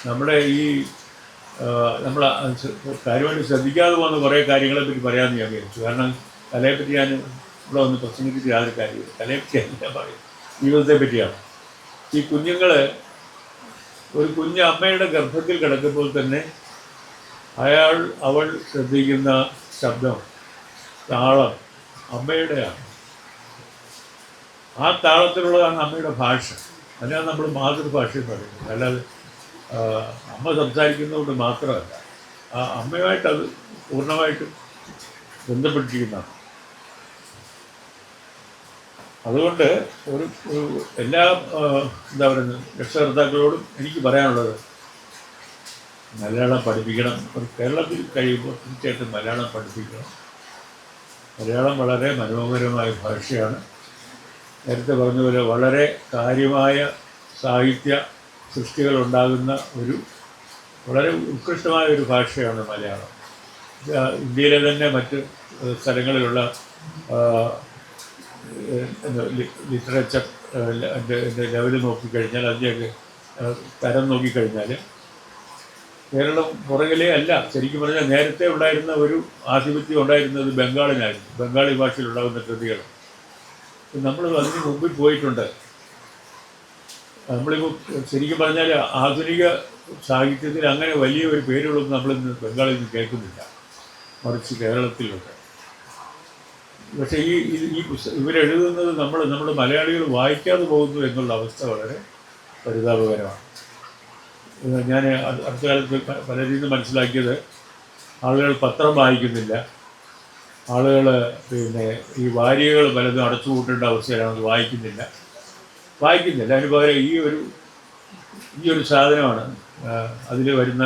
നമ്മുടെ ഈ നമ്മൾ കാര്യമായിട്ട് ശ്രദ്ധിക്കാതെ പോകുന്ന കുറേ കാര്യങ്ങളെപ്പറ്റി പറയാമെന്ന് ഞാൻ വിചാരിച്ചു. കാരണം കലയെപ്പറ്റി ഞാൻ ഇവിടെ വന്ന് പ്രസംഗിച്ചിട്ട് യാതൊരു കാര്യമില്ല. കലയെപ്പറ്റി ഞാൻ പറയും, ജീവിതത്തെ പറ്റിയാണ്. ഈ കുഞ്ഞുങ്ങൾ ഒരു കുഞ്ഞ് അമ്മയുടെ ഗർഭത്തിൽ കിടക്കുമ്പോൾ തന്നെ അവൾ ശ്രദ്ധിക്കുന്ന ശബ്ദം, താളം അമ്മയുടെയാണ്. ആ താളത്തിലുള്ളതാണ് അമ്മയുടെ ഭാഷ. അതിനാണ് നമ്മൾ മാതൃഭാഷ എന്ന് പറയുന്നത്. അല്ലാതെ അമ്മ സംസാരിക്കുന്നതുകൊണ്ട് മാത്രമല്ല, ആ അമ്മയുമായിട്ടത് പൂർണ്ണമായിട്ടും ബന്ധപ്പെട്ടിരിക്കുന്നതാണ്. അതുകൊണ്ട് ഒരു എല്ലാ എന്താ പറയുന്നത് രക്ഷകർത്താക്കളോടും എനിക്ക് പറയാനുള്ളത്, മലയാളം പഠിപ്പിക്കണം. കേരളത്തിൽ കഴിയുമ്പോൾ തീർച്ചയായിട്ടും മലയാളം പഠിപ്പിക്കണം. മലയാളം വളരെ മനോഹരമായ ഭാഷയാണ്. നേരത്തെ പറഞ്ഞതുപോലെ വളരെ കാര്യമായ സാഹിത്യ സൃഷ്ടികൾ ഉണ്ടാകുന്ന വളരെ ഉത്കൃഷ്ടമായ ഒരു ഭാഷയാണ് മലയാളം. ഇന്ത്യയിലെ തന്നെ മറ്റ് സ്ഥലങ്ങളിലുള്ള ലിറ്ററേച്ചർ ലെവല് നോക്കിക്കഴിഞ്ഞാൽ, അതിൻ്റെയൊക്കെ തരം നോക്കിക്കഴിഞ്ഞാൽ കേരളം പുറകിലേ അല്ല. ശരിക്കും പറഞ്ഞാൽ നേരത്തെ ഉണ്ടായിരുന്ന ഒരു ആധിപത്യം ഉണ്ടായിരുന്നത് ബംഗാളിനായിരുന്നു. ബംഗാളി ഭാഷയിലുണ്ടാകുന്ന കൃതികൾ നമ്മൾ അതിന് മുമ്പിൽ പോയിട്ടുണ്ട്. നമ്മളിപ്പോൾ ശരിക്കും പറഞ്ഞാൽ ആധുനിക സാഹിത്യത്തിൽ അങ്ങനെ വലിയ ഒരു പേരുകളൊന്നും നമ്മളിന്ന് ബംഗാളിൽ നിന്ന് കേൾക്കുന്നില്ല, മറിച്ച് കേരളത്തിലുണ്ട്. പക്ഷേ ഇവരെഴുതുന്നത് നമ്മൾ മലയാളികൾ വായിക്കാതെ പോകുന്നു എന്നുള്ള അവസ്ഥ വളരെ പരിതാപകരമാണ്. ഞാൻ അടുത്ത കാലത്ത് പലരിൽ നിന്ന് മനസ്സിലാക്കിയത്, ആളുകൾ പത്രം വായിക്കുന്നില്ല, ആളുകൾ ഈ വാരികകൾ പലതും അടച്ചുപൂട്ടേണ്ട അവസ്ഥയിലാണ്, വായിക്കുന്നില്ല. അതിന് പകരം ഈ ഒരു സാധനമാണ് അതിൽ വരുന്ന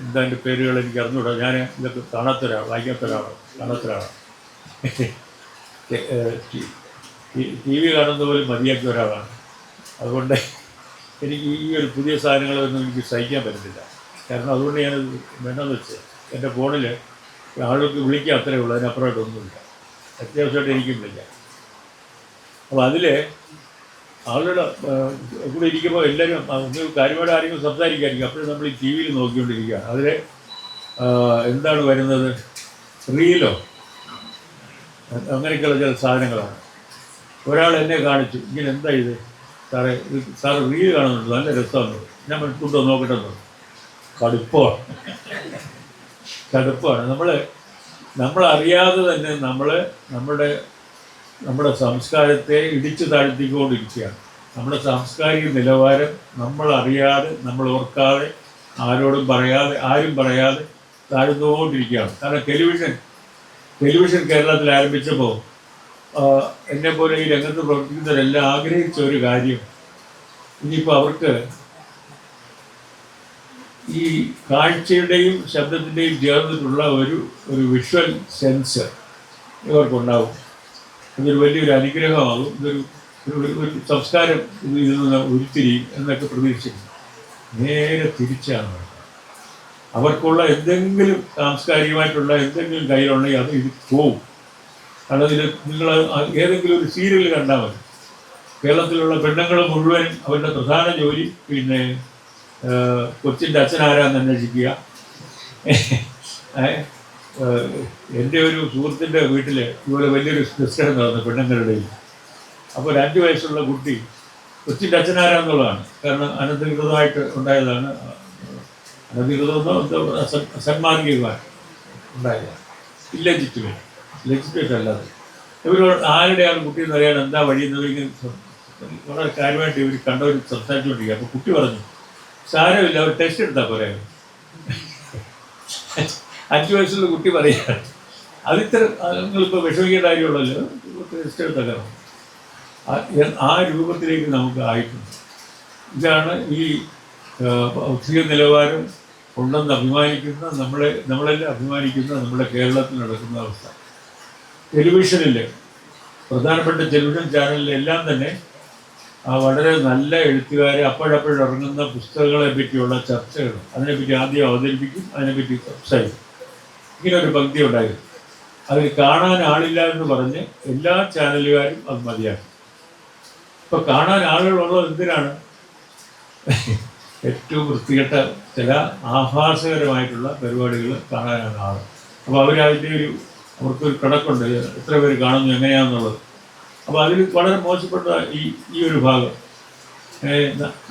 എന്താ പേരുകൾ എനിക്ക് അറിഞ്ഞുകൂടാ. ഞാൻ ഇതൊക്കെ കാണാത്തൊരാളാണ്. ടി വി കാണുന്ന പോലും മതിയാക്കിയ ഒരാളാണ്. അതുകൊണ്ട് എനിക്ക് ഈ ഒരു പുതിയ സാധനങ്ങളൊന്നും എനിക്ക് സഹിക്കാൻ പറ്റുന്നില്ല. കാരണം അതുകൊണ്ട് ഞാനത് വേണമെന്ന് വെച്ച് എൻ്റെ ഫോണിൽ ആളുകൾക്ക് വിളിക്കുക അത്രയേ ഉള്ളൂ, അതിനപ്പുറമായിട്ടൊന്നുമില്ല. അത്യാവശ്യമായിട്ട് എനിക്കും വിളിക്കാം. അപ്പോൾ അതിൽ ആളുകളുടെ കൂടെ ഇരിക്കുമ്പോൾ എല്ലാവരും ഒന്ന് കാര്യമായിട്ട് ആരെങ്കിലും സംസാരിക്കായിരിക്കും. അപ്പോഴും നമ്മൾ ഈ ടി വിയിൽ നോക്കിക്കൊണ്ടിരിക്കുകയാണ്. അതിൽ എന്താണ് വരുന്നത്, റീലോ അങ്ങനെയൊക്കെയുള്ള ചില സാധനങ്ങളാണ്. ഒരാൾ എന്നെ കാണിച്ചു, ഇങ്ങനെ എന്താ ഇത് സാറ് റീൽ കാണുന്നുണ്ട്, നല്ല രസമാണ്. ഞാൻ എടുത്തുകൊണ്ടോ നോക്കട്ടെ. കടുപ്പാണ്. നമ്മളറിയാതെ തന്നെ നമ്മുടെ സംസ്കാരത്തെ ഇടിച്ചു താഴ്ത്തിക്കൊണ്ടിരിക്കുകയാണ്. നമ്മുടെ സാംസ്കാരിക നിലവാരം നമ്മളറിയാതെ, നമ്മൾ ഓർക്കാതെ, ആരും പറയാതെ താഴ്ന്നുകൊണ്ടിരിക്കുകയാണ്. കാരണം ടെലിവിഷൻ കേരളത്തിൽ ആരംഭിച്ചപ്പോൾ എന്നെപ്പോലെ ഈ രംഗത്ത് പ്രവർത്തിക്കുന്നവരെല്ലാം ആഗ്രഹിച്ച ഒരു കാര്യം, ഇനിയിപ്പോൾ അവർക്ക് ഈ കാഴ്ചയുടെയും ശബ്ദത്തിൻ്റെയും ചേർന്നിട്ടുള്ള ഒരു വിഷ്വൽ സെൻസ് ഇവർക്കുണ്ടാവും. ഇതൊരു വലിയൊരു അനുഗ്രഹമാകും. ഒരു സംസ്കാരം ഇതിൽ നിന്ന് ഉരുത്തിരിയും എന്നൊക്കെ പ്രതീക്ഷിക്കുന്നു. നേരെ തിരിച്ചാണ്. അവർക്കുള്ള എന്തെങ്കിലും സാംസ്കാരികമായിട്ടുള്ള എന്തെങ്കിലും കയ്യിലുണ്ടെങ്കിൽ അത് ഇത് പോവും. കാരണം നിങ്ങൾ ഏതെങ്കിലും ഒരു സീരിയൽ കണ്ടാൽ മതി, കേരളത്തിലുള്ള പെണ്ണുങ്ങൾ മുഴുവൻ അവരുടെ പ്രധാന ജോലി കൊച്ചിൻ്റെ അച്ഛനാരാന്ന് അന്വേഷിക്കുക. എൻ്റെ ഒരു സുഹൃത്തിൻ്റെ വീട്ടിൽ ഇതുപോലെ വലിയൊരു ഡിസ്കഷൻ നടന്നു പെണ്ണുങ്ങളുടെയും. അപ്പോൾ ഒരു 5 വയസ്സുള്ള കുട്ടി കൊച്ചിൻ്റെ അച്ഛനാരാന്നുള്ളതാണ്. കാരണം അനധികൃതമായിട്ട് ഉണ്ടായതാണ്. അനധികൃതമെന്നോ അസന്മാർഗികമായി ഉണ്ടായതാണ്. ലെജിറ്റിമേറ്റ് അല്ലാതെ. ഇവരോട് ആരുടെയാണ് കുട്ടി എന്ന് അറിയാൻ എന്താ വഴിയെന്നവരിങ്ങനെ വളരെ കാര്യമായിട്ട് ഇവർ കണ്ടവർ സംസാരിച്ചുകൊണ്ടിരിക്കുക. അപ്പോൾ കുട്ടി പറഞ്ഞു, സാരമില്ല, അവർ ടെസ്റ്റ് എടുത്താൽ പോരെ. 5 വയസ്സുള്ള കുട്ടി പറയുകയാണ്. അതിത്ര നിങ്ങളിപ്പോൾ വിഷമിക്കേണ്ട കാര്യമുള്ളല്ലോ, ടെസ്റ്റ് എടുത്താൽ. ആ രൂപത്തിലേക്ക് നമുക്ക് ആയിട്ടുണ്ട്. ഇതാണ് ഈ ഭൗതിക നിലവാരം ഉണ്ടെന്ന് അഭിമാനിക്കുന്ന നമ്മളെല്ലാം അഭിമാനിക്കുന്ന നമ്മുടെ കേരളത്തിൽ നടക്കുന്ന അവസ്ഥ. ടെലിവിഷനിൽ പ്രധാനപ്പെട്ട ടെലിവിഷൻ ചാനലിലെല്ലാം തന്നെ വളരെ നല്ല എഴുത്തുകാരെ അപ്പോഴപ്പോഴിറങ്ങുന്ന പുസ്തകങ്ങളെ പറ്റിയുള്ള ചർച്ചകൾ, അതിനെപ്പറ്റി ആദ്യം അവതരിപ്പിക്കും, അതിനെപ്പറ്റി സംസാരിക്കും. ഇങ്ങനെ ഒരു പങ്ക്തി ഉണ്ടായിരുന്നു. അതിൽ കാണാൻ ആളില്ല എന്ന് പറഞ്ഞ് എല്ലാ ചാനലുകാരും അത് മതിയാക്കി. ഇപ്പം കാണാൻ ആളുകളുള്ളത് എന്തിനാണ്? ഏറ്റവും വൃത്തികെട്ട ചില ആഭാസകരമായിട്ടുള്ള പരിപാടികൾ കാണാനാണ് ആൾ. അപ്പോൾ അവരതിൻ്റെ അവർക്കൊരു കണക്കുണ്ട്, എത്ര പേര് കാണുന്നു, എങ്ങനെയാണെന്നുള്ളത്. അപ്പോൾ അതിൽ വളരെ മോശപ്പെട്ട ഈ ഒരു ഭാഗം,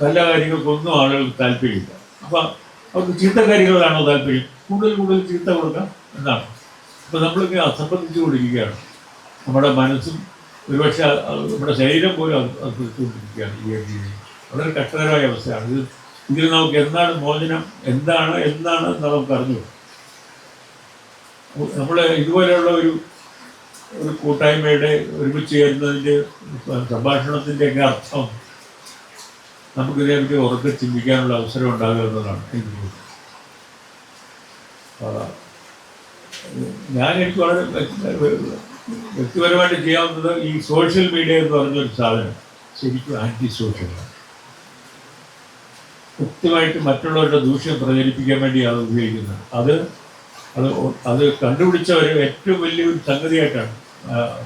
നല്ല കാര്യങ്ങൾക്കൊന്നും ആളുകൾക്ക് താല്പര്യമില്ല. അപ്പോൾ അവർക്ക് ചീത്ത കാര്യങ്ങളാണോ താല്പര്യം? കൂടുതൽ ചീത്ത കൊടുക്കാം എന്നാണ്. അപ്പോൾ നമ്മൾക്ക് അസംബന്ധിച്ചു കൊണ്ടിരിക്കുകയാണ്. നമ്മുടെ മനസ്സും ഒരുപക്ഷെ നമ്മുടെ ശരീരം പോലും അസംബന്ധിച്ചുകൊണ്ടിരിക്കുകയാണ് ഈ രീതിയിൽ. വളരെ കഷ്ടകരമായ അവസ്ഥയാണ്. ഇതിൽ നമുക്ക് എന്താണ് മോചനം, എന്താണ് നമുക്ക് അറിഞ്ഞു. നമ്മൾ ഇതുപോലെയുള്ള ഒരു കൂട്ടായ്മയുടെ ഒരുമിച്ച് ചേരുന്നതിൻ്റെ സംഭാഷണത്തിൻ്റെയൊക്കെ അർത്ഥം നമുക്കിതേപറ്റി ഉറക്കെ ചിന്തിക്കാനുള്ള അവസരം ഉണ്ടാകുക എന്നതാണ് എനിക്ക് തോന്നുന്നത്. എനിക്ക് വളരെ വ്യക്തിപരമായിട്ട് ചെയ്യാവുന്നത് ഈ സോഷ്യൽ മീഡിയ എന്ന് പറഞ്ഞൊരു സാധനം ശരിക്കും ആൻറ്റി സോഷ്യലാണ്. കൃത്യമായിട്ട് മറ്റുള്ളവരുടെ ദൂഷ്യം പ്രചരിപ്പിക്കാൻ വേണ്ടിയാണ് ഉപയോഗിക്കുന്നത്. അത് കണ്ടുപിടിച്ചവർ ഏറ്റവും വലിയൊരു സംഗതിയായിട്ടാണ്,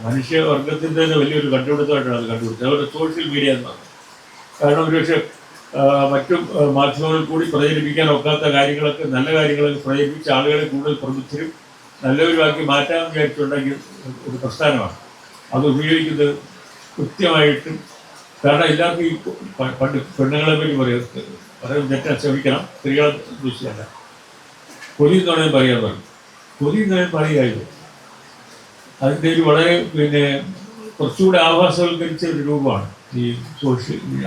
മനുഷ്യവർഗത്തിൻ്റെ തന്നെ വലിയൊരു കണ്ടുപിടുത്തമായിട്ടാണ് അത് കണ്ടുപിടിച്ചത്, അവരുടെ സോഷ്യൽ മീഡിയ എന്ന് പറഞ്ഞത്. കാരണം ഒരുപക്ഷെ മറ്റു മാധ്യമങ്ങളിൽ കൂടി പ്രചരിപ്പിക്കാൻ ഒക്കാത്ത കാര്യങ്ങളൊക്കെ, നല്ല കാര്യങ്ങളൊക്കെ പ്രചരിപ്പിച്ച് ആളുകളെ കൂടുതൽ പ്രബുദ്ധരും നല്ലവരുമാക്കി മാറ്റാമെന്ന് വിചാരിച്ചുണ്ടെങ്കിൽ ഒരു പ്രസ്ഥാനമാണ് അത് ഉപയോഗിക്കുന്നത് കൃത്യമായിട്ടും. കാരണം എല്ലാവർക്കും ഈ പണ്ട് പെണ്ണുങ്ങളെ പറ്റി പറയാൻ തെറ്റാൻ ശ്രമിക്കണം, സ്ത്രീകളെ ദൃശ്യമല്ല. കൊതി എന്ന് പറയാൻ പറയും, കൊതി എന്ന് പറയാൻ പറയുകയായിരുന്നു. അതിൻ്റെ ഒരു വളരെ കുറച്ചുകൂടെ ആഭാസവൽക്കരിച്ച ഒരു രൂപമാണ് ഈ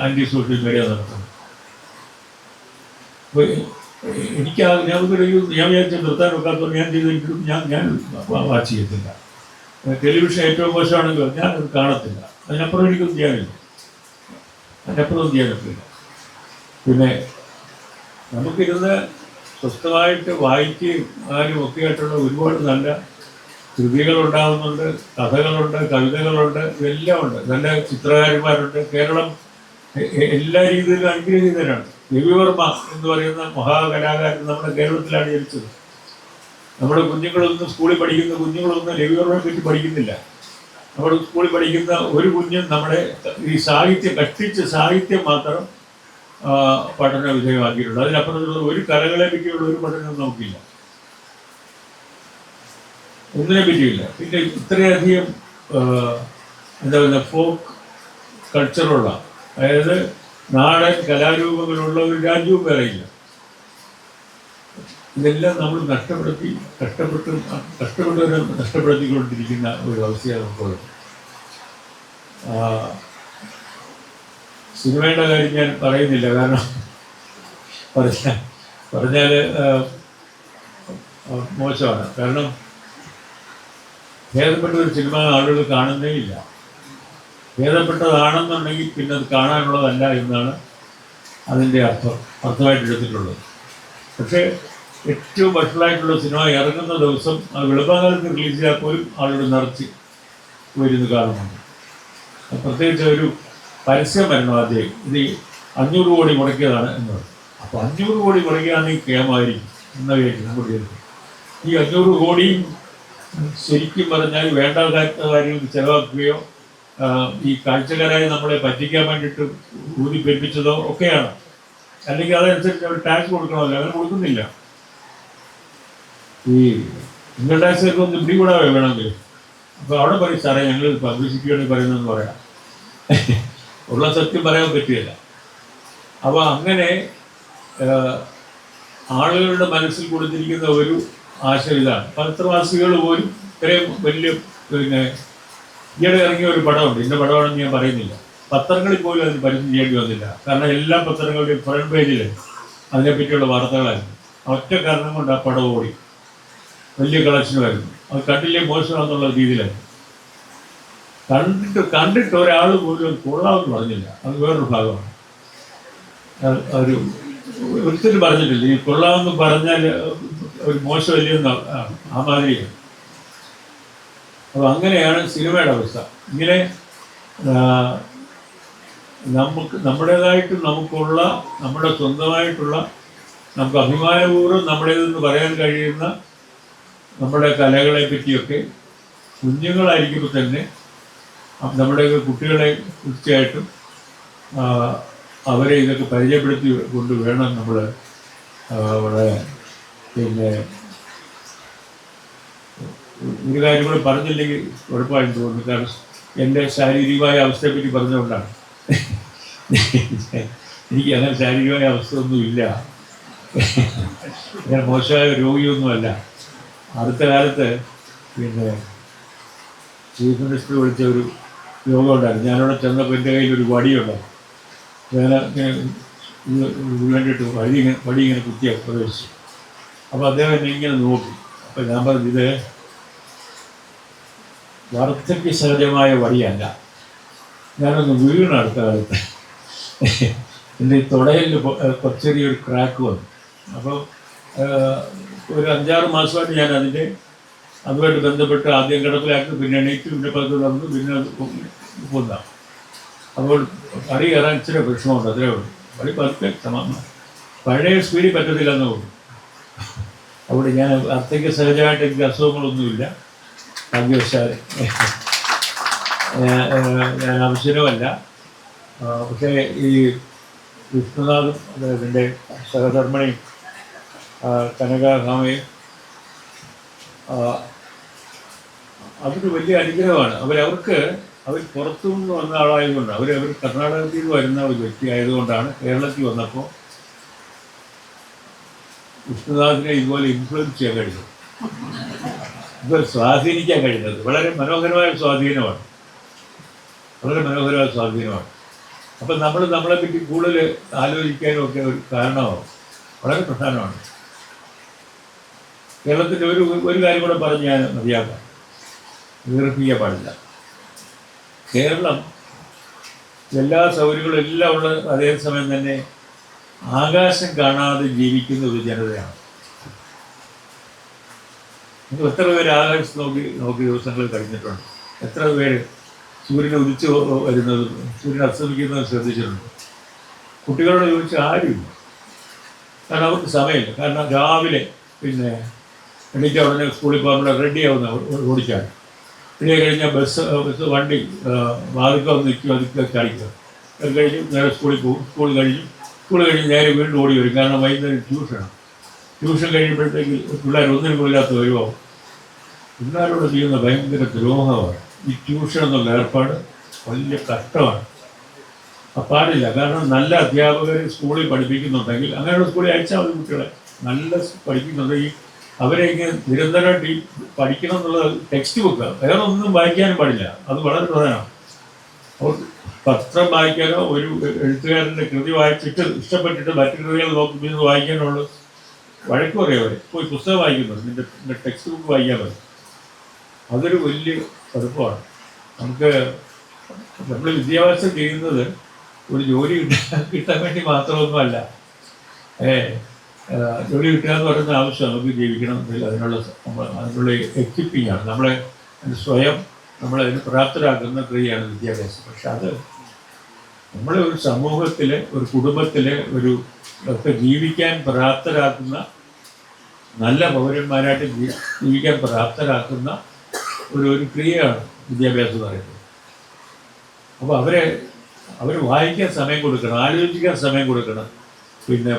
ആൻറ്റി സോഷ്യൽ മീഡിയ നടത്തുന്നത്. അപ്പോൾ ഞാൻ വിചാരിച്ച നിർത്താൻ വെക്കാത്തതുകൊണ്ട് ഞാൻ ചെയ്തെങ്കിലും ഞാൻ വാച്ച് ചെയ്യത്തില്ല. ടെലിവിഷൻ ഏറ്റവും മോശമാണെങ്കിലും ഞാനത് കാണത്തില്ല. അതിനപ്പുറം എനിക്കൊന്നും ചെയ്യാനില്ല, പറ്റില്ല. പിന്നെ നമുക്കിരുന്ന് സ്വസ്ഥമായിട്ട് വായിക്കുകയും ഒക്കെ ആയിട്ടുള്ള ഒരുപാട് നല്ല കൃതികളുണ്ടാകുന്നുണ്ട്, കഥകളുണ്ട്, കവിതകളുണ്ട്, ഇതെല്ലാം ഉണ്ട്. നല്ല ചിത്രകാരന്മാരുണ്ട്. കേരളം എല്ലാ രീതിയിലും അനുഗ്രഹീതരാണ്. രവിവർമ്മ എന്ന് പറയുന്ന മഹാകലാകാരൻ നമ്മുടെ കേരളത്തിലാണ് ജനിച്ചത്. നമ്മുടെ സ്കൂളിൽ പഠിക്കുന്ന കുഞ്ഞുങ്ങളൊന്നും രവിവർമ്മയെ പറ്റി പഠിക്കുന്നില്ല. നമ്മുടെ സ്കൂളിൽ പഠിക്കുന്ന ഒരു കുഞ്ഞും നമ്മുടെ ഈ സാഹിത്യം മാത്രം പഠന വിധേയമാക്കിയിട്ടുണ്ട്. അതിനപ്പുറത്തുള്ള ഒരു കലകളെ പറ്റിയുള്ള ഒരു പഠനം നമുക്കില്ല, ഒന്നിനെ പറ്റിയില്ല. പിന്നെ ഇത്രയധികം എന്താ പറയുക, ഫോക്ക് കൾച്ചറുള്ള, അതായത് നാടൻ കലാരൂപങ്ങളുള്ള ഒരു രാജ്യവും വേറെയില്ല. ഇതെല്ലാം നമ്മൾ നഷ്ടപ്പെടുത്തിക്കൊണ്ടിരിക്കുന്ന ഒരു അവസ്ഥയാണ് നമുക്കുള്ളത്. സിനിമയുടെ കാര്യം ഞാൻ പറയുന്നില്ല, കാരണം പറഞ്ഞാൽ മോശമാണ്. കാരണം ഭേദപ്പെട്ട ഒരു സിനിമ ആളുകൾ കാണുന്നേ ഇല്ല. ഭേദപ്പെട്ടതാണെന്നുണ്ടെങ്കിൽ പിന്നെ അത് കാണാനുള്ളതല്ല എന്നാണ് അതിൻ്റെ അർത്ഥമായിട്ട് എടുത്തിട്ടുള്ളത്. പക്ഷേ ഏറ്റവും വഷളായിട്ടുള്ള സിനിമ ഇറങ്ങുന്ന ദിവസം അത് വെളുപ്പാങ്കാലത്ത് റിലീസ് ചെയ്താൽ പോലും ആളുകൾ നിറച്ച് വരുന്ന കാണുന്നുണ്ട്. പ്രത്യേകിച്ച് ഒരു പരസ്യം വരണം ആദ്യം, ഇത് 500 കോടി മുടക്കിയതാണ് എന്നത്. അപ്പോൾ 500 കോടി മുടക്കിയാണെങ്കിൽ കേമായിരിക്കും എന്ന വിചാരിക്കും. ഈ 500 കോടിയും ശരിക്കും പറഞ്ഞാൽ വേണ്ടാത്ത കാര്യങ്ങൾക്ക് ചിലവാക്കുകയോ ഈ കാഴ്ചക്കാരായി നമ്മളെ പറ്റിക്കാൻ വേണ്ടിയിട്ട് ഊതിപ്പെരിപ്പിച്ചതോ ഒക്കെയാണ്. അല്ലെങ്കിൽ അതനുസരിച്ച് അവർ ടാക്സ് കൊടുക്കണമല്ലോ, അങ്ങനെ കൊടുക്കുന്നില്ല. ഈ ഇൻകം ടാക്സ് ഒന്ന് പിടികൂടാ വേണമെങ്കിൽ. അപ്പോൾ അവിടെ പറയും, സാറേ ഞങ്ങൾ പബ്ലിസിറ്റി വേണ്ടി പറയുന്നതെന്ന് പറയാം, ഉള്ള സത്യം പറയാൻ പറ്റുകയില്ല. അപ്പോൾ അങ്ങനെ ആളുകളുടെ മനസ്സിൽ കൊടുത്തിരിക്കുന്ന ഒരു ആശയം ഇതാണ്. പത്രവാസികൾ പോലും ഇത്രയും വലിയ ഈയിടെ ഇറങ്ങിയ ഒരു പടമുണ്ട്, ഇന്ന പടമാണെന്ന് ഞാൻ പറയുന്നില്ല. പത്രങ്ങളിൽ പോലും അതിന് പരസ്യം ചെയ്യേണ്ടി വന്നില്ല. കാരണം എല്ലാ പത്രങ്ങളുടെയും ഫ്രണ്ട് പേജിൽ അതിനെപ്പറ്റിയുള്ള വാർത്തകളായിരുന്നു. ഒറ്റ കാരണം കൊണ്ട് ആ പടം ഓടി, വലിയ കളക്ഷനുമായിരുന്നു. അത് കണ്ടില്ലേ മോശമാണെന്നുള്ള രീതിയിലായിരുന്നു. കണ്ടിട്ട് ഒരാൾ പോലും കൊള്ളാമെന്ന് പറഞ്ഞില്ല. അത് വേറൊരു ഭാഗമാണ്. ഒരു ഒരിക്കലും പറഞ്ഞിട്ടില്ല ഈ കൊള്ളാമെന്ന് പറഞ്ഞാൽ ഒരു മോശമല്ലെന്ന് ആ മാതിരിയാണ്. അപ്പോൾ അങ്ങനെയാണ് സിനിമയുടെ അവസ്ഥ. ഇങ്ങനെ നമ്മുടേതായിട്ട് നമ്മുടെ സ്വന്തമായിട്ടുള്ള നമുക്ക് അഭിമാനപൂർവ്വം നമ്മുടേതെന്ന് പറയാൻ കഴിയുന്ന നമ്മുടെ കലകളെ പറ്റിയൊക്കെ കുഞ്ഞുങ്ങളായിരിക്കുമ്പോൾ തന്നെ നമ്മുടെ കുട്ടികളെ തീർച്ചയായിട്ടും അവരെ ഇതൊക്കെ പരിചയപ്പെടുത്തി കൊണ്ട് വേണം നമ്മൾ അവിടെ. പിന്നെ ഒരു കാര്യം കൂടെ പറഞ്ഞില്ലെങ്കിൽ കുഴപ്പമായിട്ട് തോന്നുന്നു. കാരണം എൻ്റെ ശാരീരികമായ അവസ്ഥയെപ്പറ്റി പറഞ്ഞുകൊണ്ടാണ്. എനിക്ക് അങ്ങനെ ശാരീരികമായ അവസ്ഥ ഒന്നുമില്ല, ഞാൻ മോശമായ രോഗിയൊന്നുമല്ല. അടുത്ത കാലത്ത് പിന്നെ ചീഫ് മിനിസ്റ്റർ വിളിച്ച ഒരു യോഗം ഉണ്ടായിരുന്നു. ഞാനവിടെ ചെന്നപ്പോൾ എൻ്റെ കയ്യിൽ ഒരു വടിയുണ്ടായിരുന്നു. ഞാൻ ഇങ്ങനെ വേണ്ടിയിട്ട് വടി ഇങ്ങനെ കുത്തിയാൽ പ്രവേശിച്ചു. അപ്പോൾ അദ്ദേഹം എന്നെ ഇങ്ങനെ നോക്കി. അപ്പോൾ ഞാൻ പറഞ്ഞു, ഇത് വാർദ്ധക്യ സഹജമായ വടിയല്ല. ഞാനൊന്ന് വീണ് അടുത്ത കാലത്ത് എൻ്റെ ഈ തുടയിൽ ചെറിയൊരു ക്രാക്ക് വന്നു. അപ്പോൾ ഒരു 5-6 മാസമായിട്ട് ഞാൻ അതുമായിട്ട് ബന്ധപ്പെട്ട് ആദ്യം കിടപ്പിലാക്കി, പിന്നെ എണീറ്റ്, പിന്നെ പത്ത് തന്നു, പിന്നെ പൊന്താം. അപ്പോൾ പടി കയറാൻ ഇച്ചിരി പ്രശ്നമുണ്ട്, അത്രേ ഉള്ളൂ. പടി പതുക്കെ പഴയ സ്പീഡിൽ പറ്റത്തില്ലെന്ന് തോന്നുന്നു. അവിടെ ഞാൻ വാർദ്ധക്യ സഹജമായിട്ട് എനിക്ക് അസുഖങ്ങളൊന്നുമില്ല, ഭാഗ്യവശാൽ. ഞാൻ അവസരമല്ല. പക്ഷേ ഈ വിഷ്ണുനാഥും അദ്ദേഹത്തിൻ്റെ സഹധർമ്മിണിയും കനകഹാമയും അതൊരു വലിയ അനുഗ്രഹമാണ്. അവർ പുറത്തുനിന്ന് വന്ന ആളായതുകൊണ്ട്, അവർ കർണാടകത്തിൽ നിന്ന് വരുന്ന ഒരു വ്യക്തി ആയതുകൊണ്ടാണ് കേരളത്തിൽ വന്നപ്പോൾ വിഷ്ണുനാഥിനെ ഇതുപോലെ ഇൻഫ്ലുവൻസ് ചെയ്യാൻ കഴിഞ്ഞത്, ഇതുപോലെ സ്വാധീനിക്കാൻ കഴിയുന്നത്. വളരെ മനോഹരമായ സ്വാധീനമാണ്, വളരെ മനോഹരമായ സ്വാധീനമാണ്. അപ്പം നമ്മളെപ്പറ്റി കൂടുതൽ ആലോചിക്കാനും ഒക്കെ ഒരു കാരണമാവും, വളരെ പ്രധാനമാണ്. കേരളത്തിൻ്റെ ഒരു കാര്യം കൂടെ പറഞ്ഞ് ഞാൻ മതിയാക്കാം, ദീർഘിക്കാൻ പാടില്ല. കേരളം എല്ലാ സൗകര്യങ്ങളും എല്ലാം ഉള്ള അതേസമയം തന്നെ ആകാശം കാണാതെ ജീവിക്കുന്ന ഒരു ജനതയാണ്. നിങ്ങൾ എത്ര പേര് ആകാശത്ത് നോക്കി ദിവസങ്ങൾ കഴിഞ്ഞിട്ടുണ്ട്? എത്ര പേര് സൂര്യനെ ഉദിച്ച് വരുന്നതും സൂര്യൻ അസ്തമിക്കുന്നതും ശ്രദ്ധിച്ചിട്ടുണ്ട്? കുട്ടികളോട് ചോദിച്ചാൽ ആരുമില്ല. കാരണം അവർക്ക് സമയമില്ല. കാരണം രാവിലെ പിന്നെ എണീറ്റ ഉടനെ സ്കൂളിൽ പോകുമ്പോൾ റെഡിയാവുന്ന ഓടിച്ചാൽ, പിന്നെ കഴിഞ്ഞാൽ ബസ് വണ്ടി വാതിക്ക വന്ന് നിൽക്കും, അതിൽ കളിക്കുക. അത് കഴിഞ്ഞ് നേരെ സ്കൂളിൽ പോകും. സ്കൂൾ കഴിഞ്ഞ് നേരെ വീണ്ടും ഓടി വരും. കാരണം വൈകുന്നേരം ട്യൂഷൻ കഴിയുമ്പോഴത്തേക്ക് പിള്ളേർ ഒന്നിനും പോയില്ലാത്ത വരുമോ. പിള്ളേരോട് ചെയ്യുന്ന ഭയങ്കര ദ്രോഹമാണ് ഈ ട്യൂഷൻ എന്നുള്ള ഏർപ്പാട്. വലിയ കഷ്ടമാണ്, പാടില്ല. കാരണം നല്ല അധ്യാപകർ സ്കൂളിൽ പഠിപ്പിക്കുന്നുണ്ടെങ്കിൽ അങ്ങനെയുള്ള സ്കൂളിൽ അയച്ചാൽ മതി. കുട്ടികളെ നല്ല പഠിക്കുന്നുണ്ടെങ്കിൽ അവരെ ഇങ്ങനെ നിരന്തരമായിട്ട് ഈ പഠിക്കണം എന്നുള്ളത് ടെക്സ്റ്റ് ബുക്ക്, വേറെ ഒന്നും വായിക്കാനും പാടില്ല. അത് വളരെ പ്രധാനമാണ്. അവർ പത്രം വായിക്കാനോ ഒരു എഴുത്തുകാരൻ്റെ കൃതി വായിച്ചിട്ട് ഇഷ്ടപ്പെട്ടിട്ട് മറ്റു കൃതികൾ നോക്കി വായിക്കാനുള്ളൂ. വഴക്ക് പറയും അവർ, പോയി പുസ്തകം വായിക്കുന്നത്, നിൻ്റെ ടെക്സ്റ്റ് ബുക്ക് വായിക്കാൻ മതി. അതൊരു വലിയ കുഴപ്പമാണ്. നമ്മൾ വിദ്യാഭ്യാസം ചെയ്യുന്നത് ഒരു ജോലി കിട്ടാൻ വേണ്ടി മാത്രമൊന്നുമല്ല. ജോലി കിട്ടുക എന്ന് പറയുന്ന ആവശ്യം നമുക്ക് ജീവിക്കണം എങ്കിൽ അതിനുള്ള എക്വിപ്പിംഗ് ആണ്. നമ്മളതിന് പ്രാപ്തരാക്കുന്ന ക്രിയയാണ് വിദ്യാഭ്യാസം. പക്ഷെ അത് നമ്മളെ ഒരു സമൂഹത്തിലെ, ഒരു കുടുംബത്തിലെ ഒക്കെ ജീവിക്കാൻ പ്രാപ്തരാക്കുന്ന, നല്ല പൗരന്മാരായിട്ട് ജീവിക്കാൻ പ്രാപ്തരാക്കുന്ന ഒരു ക്രിയയാണ് വിദ്യാഭ്യാസം എന്ന് പറയുന്നത്. അപ്പോൾ അവർ വായിക്കാൻ സമയം കൊടുക്കണം, ആലോചിക്കാൻ സമയം കൊടുക്കണം. പിന്നെ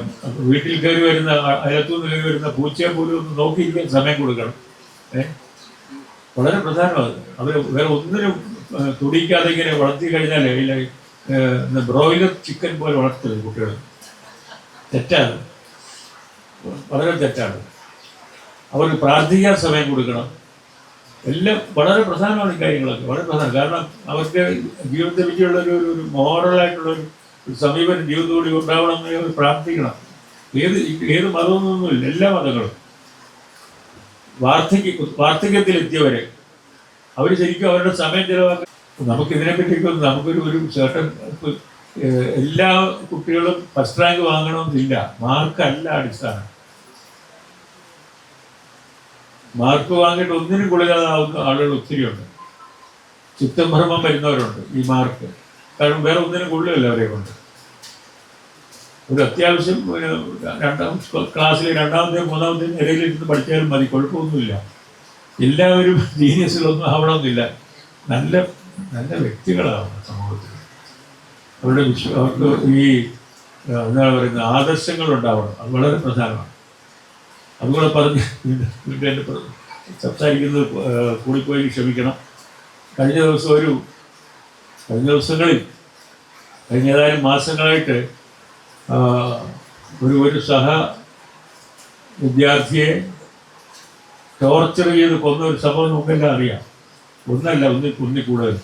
വീട്ടിൽ കയറി വരുന്ന, അയലത്തുനിന്ന് കയറി വരുന്ന പൂച്ചയെ പോലും ഒന്ന് നോക്കിയിരിക്കാൻ സമയം കൊടുക്കണം. വളരെ പ്രധാനമാണ്. അവർ വേറെ ഒന്നിനും തുടിക്കാതെ ഇങ്ങനെ വളർത്തി കഴിഞ്ഞാൽ ബ്രോയിലർ ചിക്കൻ പോലെ വളർത്തരുത് കുട്ടികൾ. തെറ്റാണ്, വളരെ തെറ്റാണ്. അവർക്ക് പ്രാർത്ഥിക്കാൻ സമയം കൊടുക്കണം. എല്ലാം വളരെ പ്രധാനമാണ് ഈ കാര്യങ്ങളൊക്കെ, വളരെ പ്രധാനം. കാരണം അവർക്ക് ജീവിതത്തെ പറ്റിയുള്ള ഒരു മോറലായിട്ടുള്ളൊരു സമീപനം ജീവിതത്തോടെ ഉണ്ടാവണമെന്ന് അവർ പ്രാർത്ഥിക്കണം. ഏത് മതമൊന്നുമില്ല, എല്ലാ മതങ്ങളും. വാർദ്ധക്യത്തിലെത്തിയവരെ അവർ ശരിക്കും അവരുടെ സമയം ചിലവാക്കാൻ, നമുക്കിതിനെപ്പറ്റിയൊക്കെ നമുക്കൊരു ചേട്ടൻ എല്ലാ കുട്ടികളും ഫസ്റ്റ് റാങ്ക് വാങ്ങണമെന്നില്ല. മാർക്കല്ല അടിസ്ഥാനം. മാർക്ക് വാങ്ങിയിട്ട് ഒന്നിനും കൊള്ളില്ലാതാവുന്ന ആളുകൾ ഒത്തിരിയുണ്ട്. ചിത്തഭ്രമം വരുന്നവരുണ്ട് ഈ മാർക്ക്. കാരണം വേറെ ഒന്നിനും കൊള്ളുകയല്ല അവരെ കൊണ്ട്. ഒരു അത്യാവശ്യം ക്ലാസ്സിലെ രണ്ടാമത്തെയും മൂന്നാമത്തെയും നിരയിലിരുന്ന് പഠിച്ചാലും മതി, കുഴപ്പമൊന്നുമില്ല. എല്ലാവരും ജീനിയസുകളൊന്നും ആവണമെന്നില്ല. നല്ല നല്ല വ്യക്തികളാവണം സമൂഹത്തിൽ. അവരുടെ അവർക്ക് ഈ എന്താണ് പറയുന്നത്, ആദർശങ്ങൾ ഉണ്ടാവണം. അത് വളരെ പ്രധാനമാണ്. അതുകൂടെ പറഞ്ഞ് എൻ്റെ സംസാരിക്കുന്നത് കൂടിപ്പോയി ക്ഷമിക്കണം. കഴിഞ്ഞ ദിവസങ്ങളിൽ കഴിഞ്ഞ ഏതാനും മാസങ്ങളായിട്ട് ഒരു സഹ വിദ്യാർത്ഥിയെ ടോർച്ചർ ചെയ്ത് കൊന്ന ഒരു സംഭവം നമുക്കെല്ലാം അറിയാം. ഒന്നിൽ കൂടുതൽ.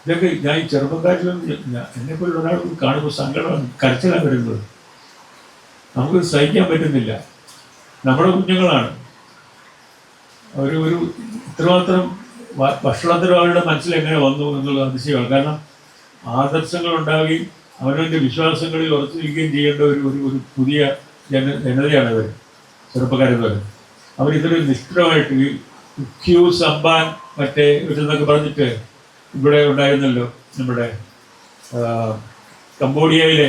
ഇതൊക്കെ ഞാൻ ഈ ചെറുപ്പക്കാരിലും എന്നെപ്പോലുള്ള ഒരാൾ കാണുമ്പോൾ സങ്കടം കരച്ചിലാണ് വരുന്നത്. നമുക്ക് സഹിക്കാൻ പറ്റുന്നില്ല. നമ്മുടെ കുഞ്ഞുങ്ങളാണ്. ഒരു ഇത്രമാത്രം ഭക്ഷണത്തിന് അവരുടെ മനസ്സിൽ എങ്ങനെ വന്നു എന്നുള്ളത് അതിശയമാണ്. കാരണം ആദർശങ്ങൾ ഉണ്ടാവുകയും അവനവൻ്റെ വിശ്വാസങ്ങളിൽ ഉറച്ചിരിക്കുകയും ചെയ്യേണ്ട ഒരു പുതിയ ജനതയാണ് ഇവർ, ചെറുപ്പക്കാരെന്ന്. അവരിതൊരു നിഷ്ഠമായിട്ട് ഈ ക്യൂ സമ്പാൻ മറ്റേ ഇതെന്നൊക്കെ പറഞ്ഞിട്ട് ഇവിടെ ഉണ്ടായിരുന്നല്ലോ, നമ്മുടെ കംബോഡിയയിലെ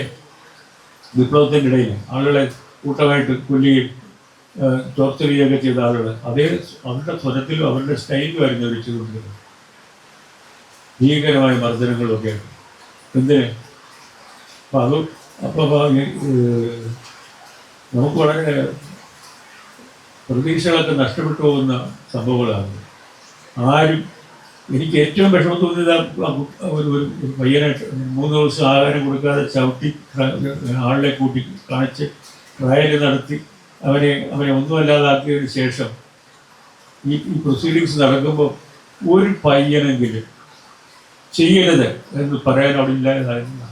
വിപ്ലവത്തിൻ്റെ ഇടയിൽ ആളുകളെ കൂട്ടമായിട്ട് കൊല്ലുകയും ടോർച്ചർ ചെയ്യുകയൊക്കെ ചെയ്ത ആളുകൾ. അവരുടെ സ്വരത്തിലും അവരുടെ സ്റ്റൈലുമായിരുന്നു അവർ ചെയ്തുകൊണ്ടിരുന്നത്. ഭീകരമായ മർദ്ദനങ്ങളൊക്കെ എന്തിന്. അപ്പോൾ നമുക്ക് വളരെ പ്രതീക്ഷകളൊക്കെ നഷ്ടപ്പെട്ടു പോകുന്ന സംഭവങ്ങളാണ്. ആരും എനിക്ക് ഏറ്റവും വിഷമം തോന്നിയത് ഒരു പയ്യനായിട്ട് 3 ദിവസം ആഹാരം കൊടുക്കാതെ ചവിട്ടി ആളിനെ കൂട്ടി കാണിച്ച് ട്രയൽ നടത്തി അവനെ ഒന്നുമല്ലാതാക്കിയതിന് ശേഷം ഈ പ്രൊസീഡിങ്സ് നടക്കുമ്പോൾ ഒരു പയ്യനെങ്കിലും ചെയ്യരുത് എന്ന് പറയാൻ അവിടെ ഇല്ലാതായിരുന്നു.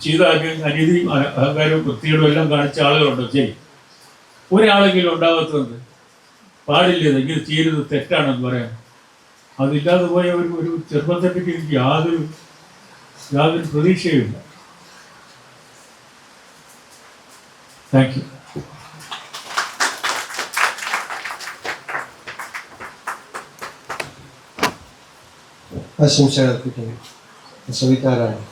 ചെയ്ത അനീതിയും അഹങ്കാരവും വൃത്തികളും എല്ലാം കാണിച്ച ആളുകളുണ്ടോ? ശരി, ഒരാളെങ്കിലും ഉണ്ടാകാത്തത് പാടില്ലത്, ഇങ്ങനെ ചെയ്യരുത്, തെറ്റാണെന്ന് പറയാൻ. അതില്ലാതെ പോയ ഒരു ചെറുപ്പത്തെപ്പറ്റി എനിക്ക് യാതൊരു പ്രതീക്ഷയുമില്ല. Thank you. ആശംസകൾ അർപ്പിക്കുന്നു. സവിതാ റാണി.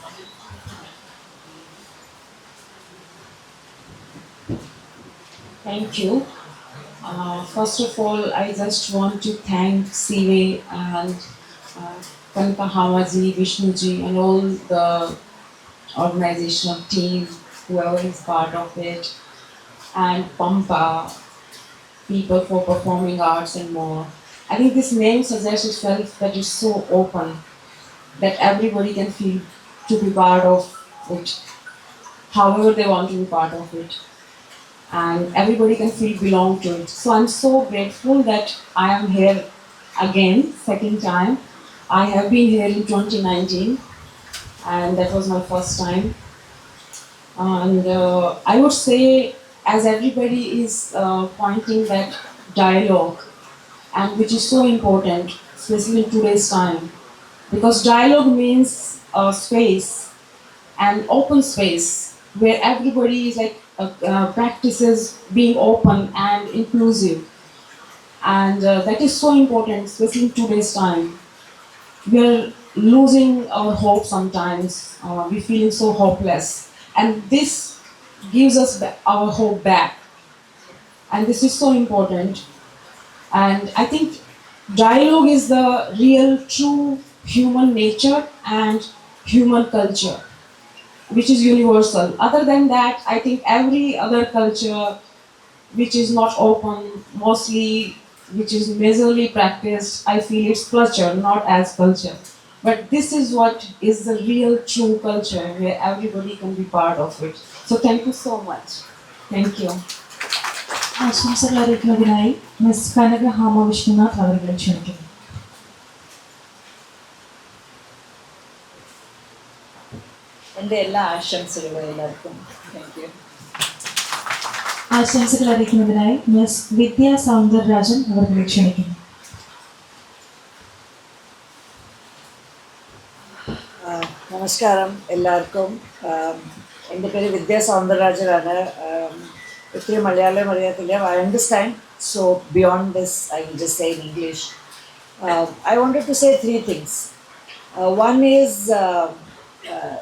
Thank you. First of all, I just want to thank Sive and Kanaka Hamaji, Vishnuji, and all the organizational team, whoever is part of it, and Pampa people for performing arts and more. I think this name suggests itself that it's so open that everybody can feel to be part of it, however they want to be part of it. And everybody can feel belong to it. So I'm so grateful that I am here again, second time. I have been here in 2019 and that was my first time. And I would say, as everybody is pointing that dialogue, and which is so important, especially in today's time, because dialogue means space, and open space where everybody is like practices being open and inclusive, and that is so important, especially in today's time. We are losing our hope sometimes. We feeling so hopeless, and this gives us our hope back, and this is so important. And I think dialogue is the real true human nature and human culture, which is universal. Other than that, I think every other culture which is not open, mostly which is majorly practiced, I feel it's culture, not as culture. But this is what is the real true culture where everybody can be part of it. So thank you so much. Thank you. ആശംസകൾ അറിയിക്കുന്നതിനായി മിസ് കനക ഹാമ വിശ്വനാഥ് അവരെ ക്ഷണിക്കുന്നു. എൻ്റെ എല്ലാ ആശംസകളും എല്ലാവർക്കും. Thank you. ആശംസകൾ അറിയിക്കുന്നതിനായി മിസ് വിദ്യാ സൗന്ദരരാജൻ അവരെ ക്ഷണിക്കുന്നു. നമസ്കാരം എല്ലാവർക്കും. എൻ്റെ പേര് വിദ്യാ സൗന്ദരരാജനാണ്. ഒത്തിരി മലയാളം അറിയത്തില്ല. I understand, so beyond this I will just say in English. I wanted to say 3 things. One is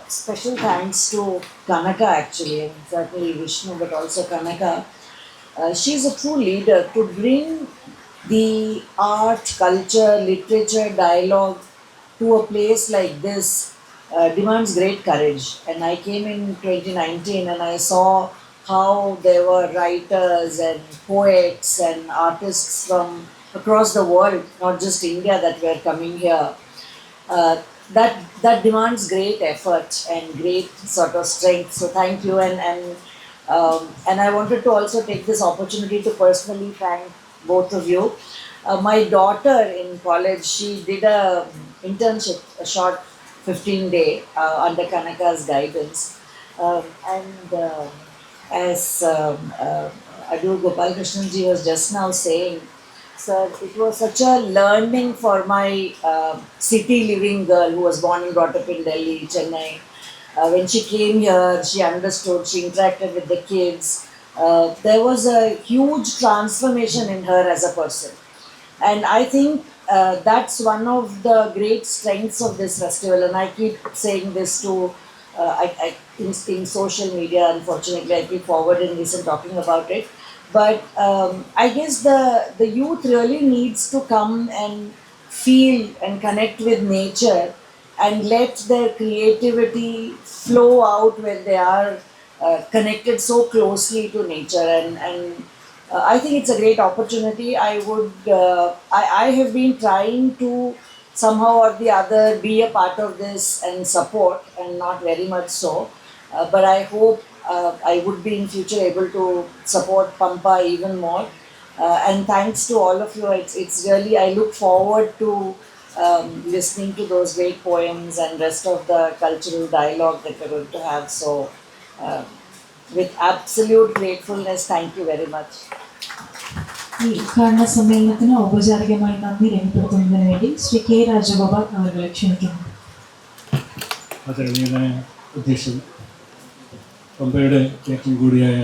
special thanks to Kanaka actually, and certainly Vishnu, but also Kanaka. She's a true leader to bring the art, culture, literature, dialogue to a place like this demands great courage. And I came in 2019 and I saw how there were writers and poets and artists from across the world, not just India, that were coming here. That demands great effort and great sort of strength. So thank you, and I wanted to also take this opportunity to personally thank both of you. My daughter in college, she did a internship, a short 15-day under Kanaka's guidance, and as Adur Gopalakrishnan ji was just now saying, sir, it was such a learning for my city living girl who was born and brought up in Delhi, Chennai. When she came here, she understood, she interacted with the kids. There was a huge transformation in her as a person. And I think that's one of the great strengths of this festival. And I keep saying this to, in social media, unfortunately, I keep forwarding this and talking about it. But I guess the youth really needs to come and feel and connect with nature and let their creativity flow out when they are connected so closely to nature. And I think it's a great opportunity. I have been trying to somehow or the other be a part of this and support, and not very much so. But I hope I would be in future able to support Pampa even more. And thanks to all of you. It's really, I look forward to listening to those great poems and rest of the cultural dialogue that we're going to have. So with absolute gratefulness, thank you very much. ഈ ഉദ്ഘാടന സമ്മേളനത്തിന് ഔപചാരികമായി നന്ദി രേഖപ്പെടുത്തുന്നതിന് വേണ്ടി ശ്രീ കെ രാജഗോപാൽ അവരെ ക്ഷണിക്കുന്നു. ആദരണീയനായ അധ്യക്ഷൻ, പമ്പയുടെ ഏറ്റവും കൂടിയായ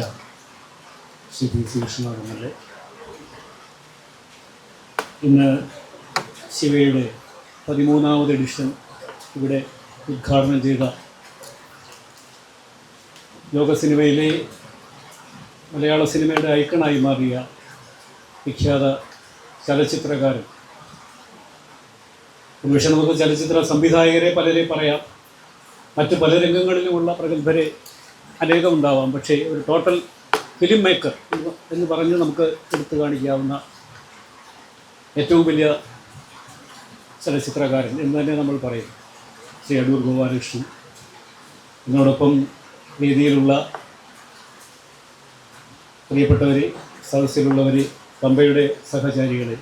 Shri P C Vishnunathan M L A, ഇന്ന് ശിവയുടെ 13ാമത് എഡിഷൻ ഇവിടെ ഉദ്ഘാടനം ചെയ്ത ലോക സിനിമയിലെ മലയാള സിനിമയുടെ ഐക്കണായി മാറിയ വിഖ്യാത ചലച്ചിത്രകാരൻ, ഒരുപക്ഷെ നമുക്ക് ചലച്ചിത്ര സംവിധായകരെ പലരെ പറയാം, മറ്റ് പല രംഗങ്ങളിലുമുള്ള പ്രഗത്ഭരെ അനേകമുണ്ടാവാം. പക്ഷേ ഒരു ടോട്ടൽ ഫിലിം മേക്കർ എന്ന് പറഞ്ഞ് നമുക്ക് എടുത്തു കാണിക്കാവുന്ന ഏറ്റവും വലിയ ചലച്ചിത്രകാരൻ എന്ന് തന്നെ നമ്മൾ പറയും ശ്രീ അടൂർ ഗോപാലകൃഷ്ണൻ. ഇതിനോടൊപ്പം വേദിയിലുള്ള പ്രിയപ്പെട്ടവരെ, സദസ്സിലുള്ളവരെ, പമ്പയുടെ സഹചാരികളെ,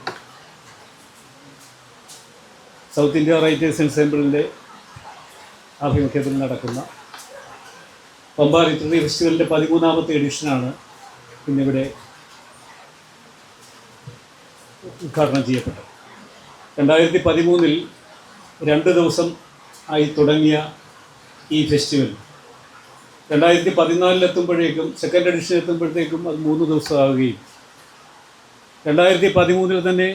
സൗത്ത് ഇന്ത്യ റൈറ്റേഴ്സ് എൻസെമ്പിളിൻ്റെ ആഭിമുഖ്യത്തിൽ നടക്കുന്ന പമ്പ ലിറ്റററി ഫെസ്റ്റിവലിൻ്റെ 13ാമത്തെ എഡിഷനാണ് ഇന്നിവിടെ ഉദ്ഘാടനം ചെയ്യപ്പെട്ടത്. 2013 2 ദിവസം ആയി തുടങ്ങിയ ഈ ഫെസ്റ്റിവൽ 2014 എത്തുമ്പോഴേക്കും, സെക്കൻഡ് എഡിഷൻ എത്തുമ്പോഴത്തേക്കും അത് 3 ദിവസമാവുകയും 2013 തന്നെ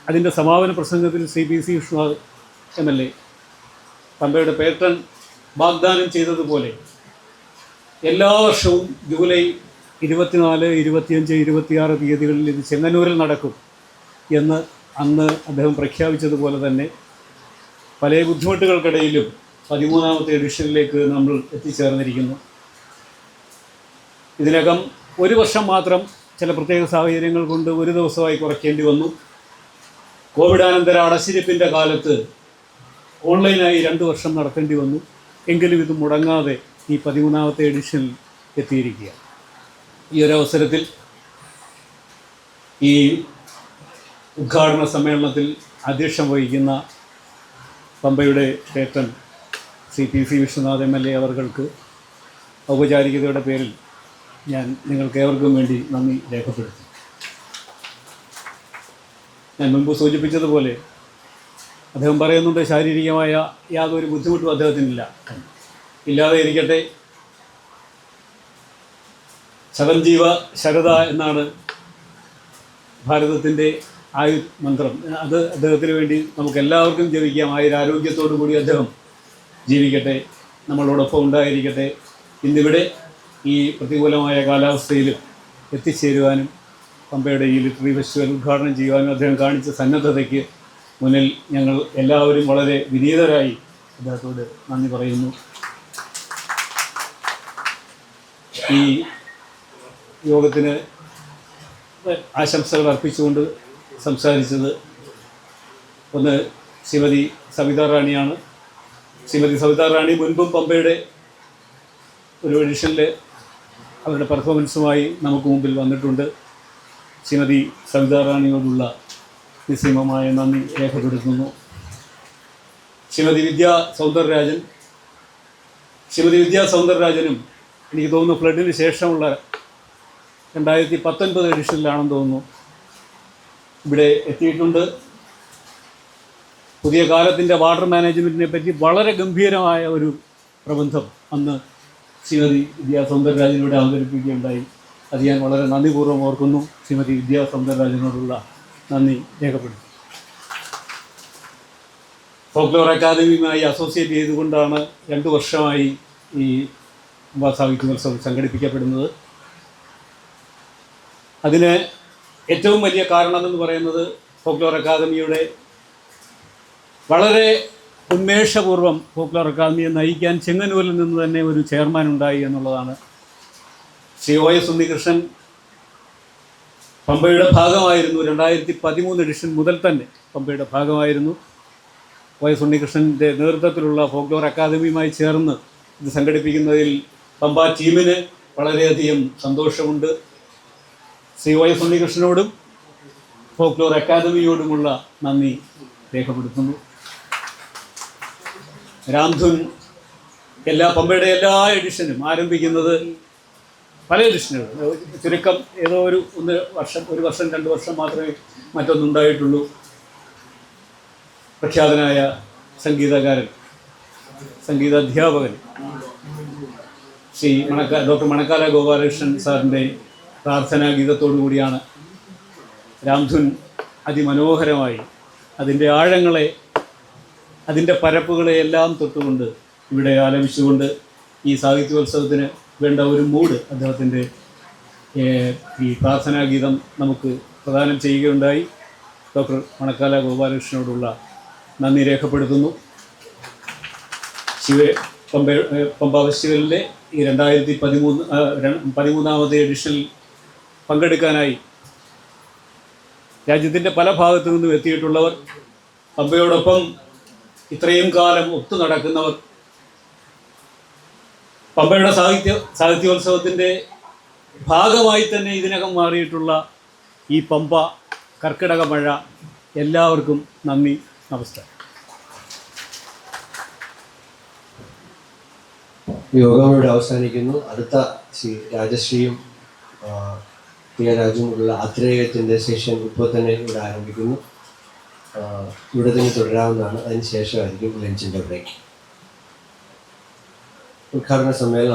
അതിൻ്റെ സമാപന പ്രസംഗത്തിൽ Shri P C Vishnunath M L A പമ്പയുടെ പേട്രൺ വാഗ്ദാനം ചെയ്തതുപോലെ എല്ലാ വർഷവും ജൂലൈ 24, 25, 26 തീയതികളിൽ ഇത് ചെങ്ങന്നൂരിൽ നടക്കും എന്ന് അന്ന് അദ്ദേഹം പ്രഖ്യാപിച്ചതുപോലെ തന്നെ പല ബുദ്ധിമുട്ടുകൾക്കിടയിലും 13ാമത്തെ എഡിഷനിലേക്ക് നമ്മൾ എത്തിച്ചേർന്നിരിക്കുന്നു. ഇതിനകം ഒരു വർഷം മാത്രം ചില പ്രത്യേക സാഹചര്യങ്ങൾ കൊണ്ട് ഒരു ദിവസമായി കുറയ്ക്കേണ്ടി വന്നു. കോവിഡാനന്തര അടച്ചിരിപ്പിൻ്റെ കാലത്ത് ഓൺലൈനായി 2 വർഷം നടത്തേണ്ടി വന്നു. എങ്കിലും ഇത് മുടങ്ങാതെ ഈ 13ാമത്തെ എഡിഷനിൽ എത്തിയിരിക്കുക. ഈ ഒരവസരത്തിൽ ഈ ഉദ്ഘാടന സമ്മേളനത്തിൽ അധ്യക്ഷം വഹിക്കുന്ന പമ്പയുടെ patron Shri P C Vishnunath M L A അവർക്ക് ഔപചാരികതയുടെ പേരിൽ ഞാൻ നിങ്ങൾക്ക് ഏവർക്കും വേണ്ടി നന്ദി രേഖപ്പെടുത്തി. ഞാൻ മുൻപ് സൂചിപ്പിച്ചതുപോലെ അദ്ദേഹം പറയുന്നുണ്ട് ശാരീരികമായ യാതൊരു ബുദ്ധിമുട്ടും അദ്ദേഹത്തിനില്ല. ഇല്ലാതെ ഇരിക്കട്ടെ. ശതഞ്ജീവ ശരദ എന്നാണ് ഭാരതത്തിൻ്റെ മന്ത്രം. അത് അദ്ദേഹത്തിന് വേണ്ടി നമുക്ക് എല്ലാവർക്കും ജപിക്കാം. ആരോഗ്യത്തോടു കൂടി അദ്ദേഹം ജീവിക്കട്ടെ. നമ്മളോടൊപ്പം ഉണ്ടായിരിക്കട്ടെ. ഇന്നിവിടെ ഈ പ്രതികൂലമായ കാലാവസ്ഥയിൽ എത്തിച്ചേരുവാനും പമ്പയുടെ ഈ ലിറ്റററി ഫെസ്റ്റിവൽ ഉദ്ഘാടനം ചെയ്യുവാനും അദ്ദേഹം കാണിച്ച സന്നദ്ധതയ്ക്ക് മുന്നിൽ ഞങ്ങൾ എല്ലാവരും വളരെ വിനീതരായി അദ്ദേഹത്തോട് നന്ദി പറയുന്നു. ഈ യോഗത്തിന് ആശംസകൾ അർപ്പിച്ചുകൊണ്ട് സംസാരിച്ചത് ഒന്ന് ശ്രീമതി സവിതാ റാണിയാണ്. ശ്രീമതി സവിതാ റാണി മുൻപും പമ്പയുടെ ഒരു എഡിഷനിൽ അവരുടെ പെർഫോമൻസുമായി നമുക്ക് മുമ്പിൽ വന്നിട്ടുണ്ട്. ശ്രീമതി സവിതാ റാണിയോടുള്ള നിസ്സീമമായ നന്ദി രേഖപ്പെടുത്തുന്നു. ശ്രീമതി വിദ്യാ സൗന്ദരരാജനും എനിക്ക് തോന്നുന്നു ഫ്ലഡിന് ശേഷമുള്ള 2019 എഡിഷനിലാണെന്ന് തോന്നുന്നു ഇവിടെ എത്തിയിട്ടുണ്ട്. പുതിയ കാലത്തിൻ്റെ വാട്ടർ മാനേജ്മെൻറ്റിനെ പറ്റി വളരെ ഗംഭീരമായ ഒരു പ്രബന്ധം അന്ന് ശ്രീമതി വിദ്യാ സൗന്ദരരാജനോട് അവതരിപ്പിക്കുകയുണ്ടായി. അത് ഞാൻ വളരെ നന്ദിപൂർവ്വം ഓർക്കുന്നു. ശ്രീമതി വിദ്യാ സൗന്ദരരാജനോടുള്ള നന്ദി രേഖപ്പെടുത്തി. ഫോക്ലോർ അക്കാദമിയുമായി അസോസിയേറ്റ് ചെയ്തുകൊണ്ടാണ് 2 വർഷമായി ഈ സാഹിത്യോത്സവം സംഘടിപ്പിക്കപ്പെടുന്നത്. അതിന് ഏറ്റവും വലിയ കാരണമെന്ന് പറയുന്നത് ഫോക്ലോർ അക്കാദമിയുടെ വളരെ ഉന്മേഷപൂർവ്വം ഫോക്ലോർ അക്കാദമിയെ നയിക്കാൻ ചെങ്ങന്നൂരിൽ നിന്ന് തന്നെ ഒരു ചെയർമാൻ ഉണ്ടായി എന്നുള്ളതാണ്. ശ്രീ OS ഉണ്ണികൃഷ്ണൻ പമ്പയുടെ ഭാഗമായിരുന്നു. 2013 എഡിഷൻ മുതൽ തന്നെ പമ്പയുടെ ഭാഗമായിരുന്നു. OS ഉണ്ണികൃഷ്ണൻ്റെ നേതൃത്വത്തിലുള്ള ഫോക്ലോർ അക്കാദമിയുമായി ചേർന്ന് ഇത് സംഘടിപ്പിക്കുന്നതിൽ പമ്പ ടീമിന് വളരെയധികം സന്തോഷമുണ്ട്. ശ്രീ OS ഉണ്ണികൃഷ്ണനോടും ഫോക്ലോർ അക്കാദമിയോടുമുള്ള നന്ദി രേഖപ്പെടുത്തുന്നു. രാംധുൻ പമ്പയുടെ എല്ലാ എഡിഷനും ആരംഭിക്കുന്നത് പല എഡിഷനുകൾ ചുരുക്കം ഏതോ ഒരു 1 വർഷം 2 വർഷം മാത്രമേ മറ്റൊന്നുണ്ടായിട്ടുള്ളൂ. പ്രഖ്യാതനായ സംഗീതകാരൻ സംഗീതാധ്യാപകൻ ശ്രീ ഡോക്ടർ മണക്കാല ഗോപാലകൃഷ്ണൻ സാറിൻ്റെ പ്രാർത്ഥനാ ഗീതത്തോടു കൂടിയാണ് രാംധുൻ അതിമനോഹരമായി അതിൻ്റെ ആഴങ്ങളെ അതിൻ്റെ പരപ്പുകളെ എല്ലാം തൊട്ടുകൊണ്ട് ഇവിടെ ആലപിച്ചുകൊണ്ട് ഈ സാഹിത്യോത്സവത്തിന് വേണ്ട ഒരു മൂഡ് അദ്ദേഹത്തിൻ്റെ ഈ പ്രാർത്ഥനാ ഗീതം നമുക്ക് പ്രദാനം ചെയ്യുകയുണ്ടായി. ഡോക്ടർ മണക്കാല ഗോപാലകൃഷ്ണനോടുള്ള നന്ദി രേഖപ്പെടുത്തുന്നു. പമ്പ ഫെസ്റ്റിവലിൻ്റെ ഈ 2013 എഡിഷനിൽ പങ്കെടുക്കാനായി രാജ്യത്തിൻ്റെ പല ഭാഗത്തു നിന്നും എത്തിയിട്ടുള്ളവർ, പമ്പയോടൊപ്പം ഇത്രയും കാലം ഒത്തു നടക്കുന്നവർ, പമ്പയുടെ സാഹിത്യോത്സവത്തിൻ്റെ ഭാഗമായി തന്നെ ഇതിനകം മാറിയിട്ടുള്ള ഈ പമ്പ കർക്കിടക മഴ, എല്ലാവർക്കും നന്ദി, നമസ്കാരം. യോഗം ഇവിടെ അവസാനിക്കുന്നു. അടുത്ത ശ്രീ രാജശ്രീയും രാജുമുള്ള അത്രേയത്തിൻ്റെ സെഷൻ ഇപ്പോൾ തന്നെ ഇവിടെ ആരംഭിക്കുന്നു. ഇവിടെ തന്നെ തുടരാവുന്നതാണ്. അതിന് ശേഷമായിരിക്കും ലഞ്ചിൻ്റെ ബ്രേക്ക്. ഉദ്ഘാടന സമ്മേളനം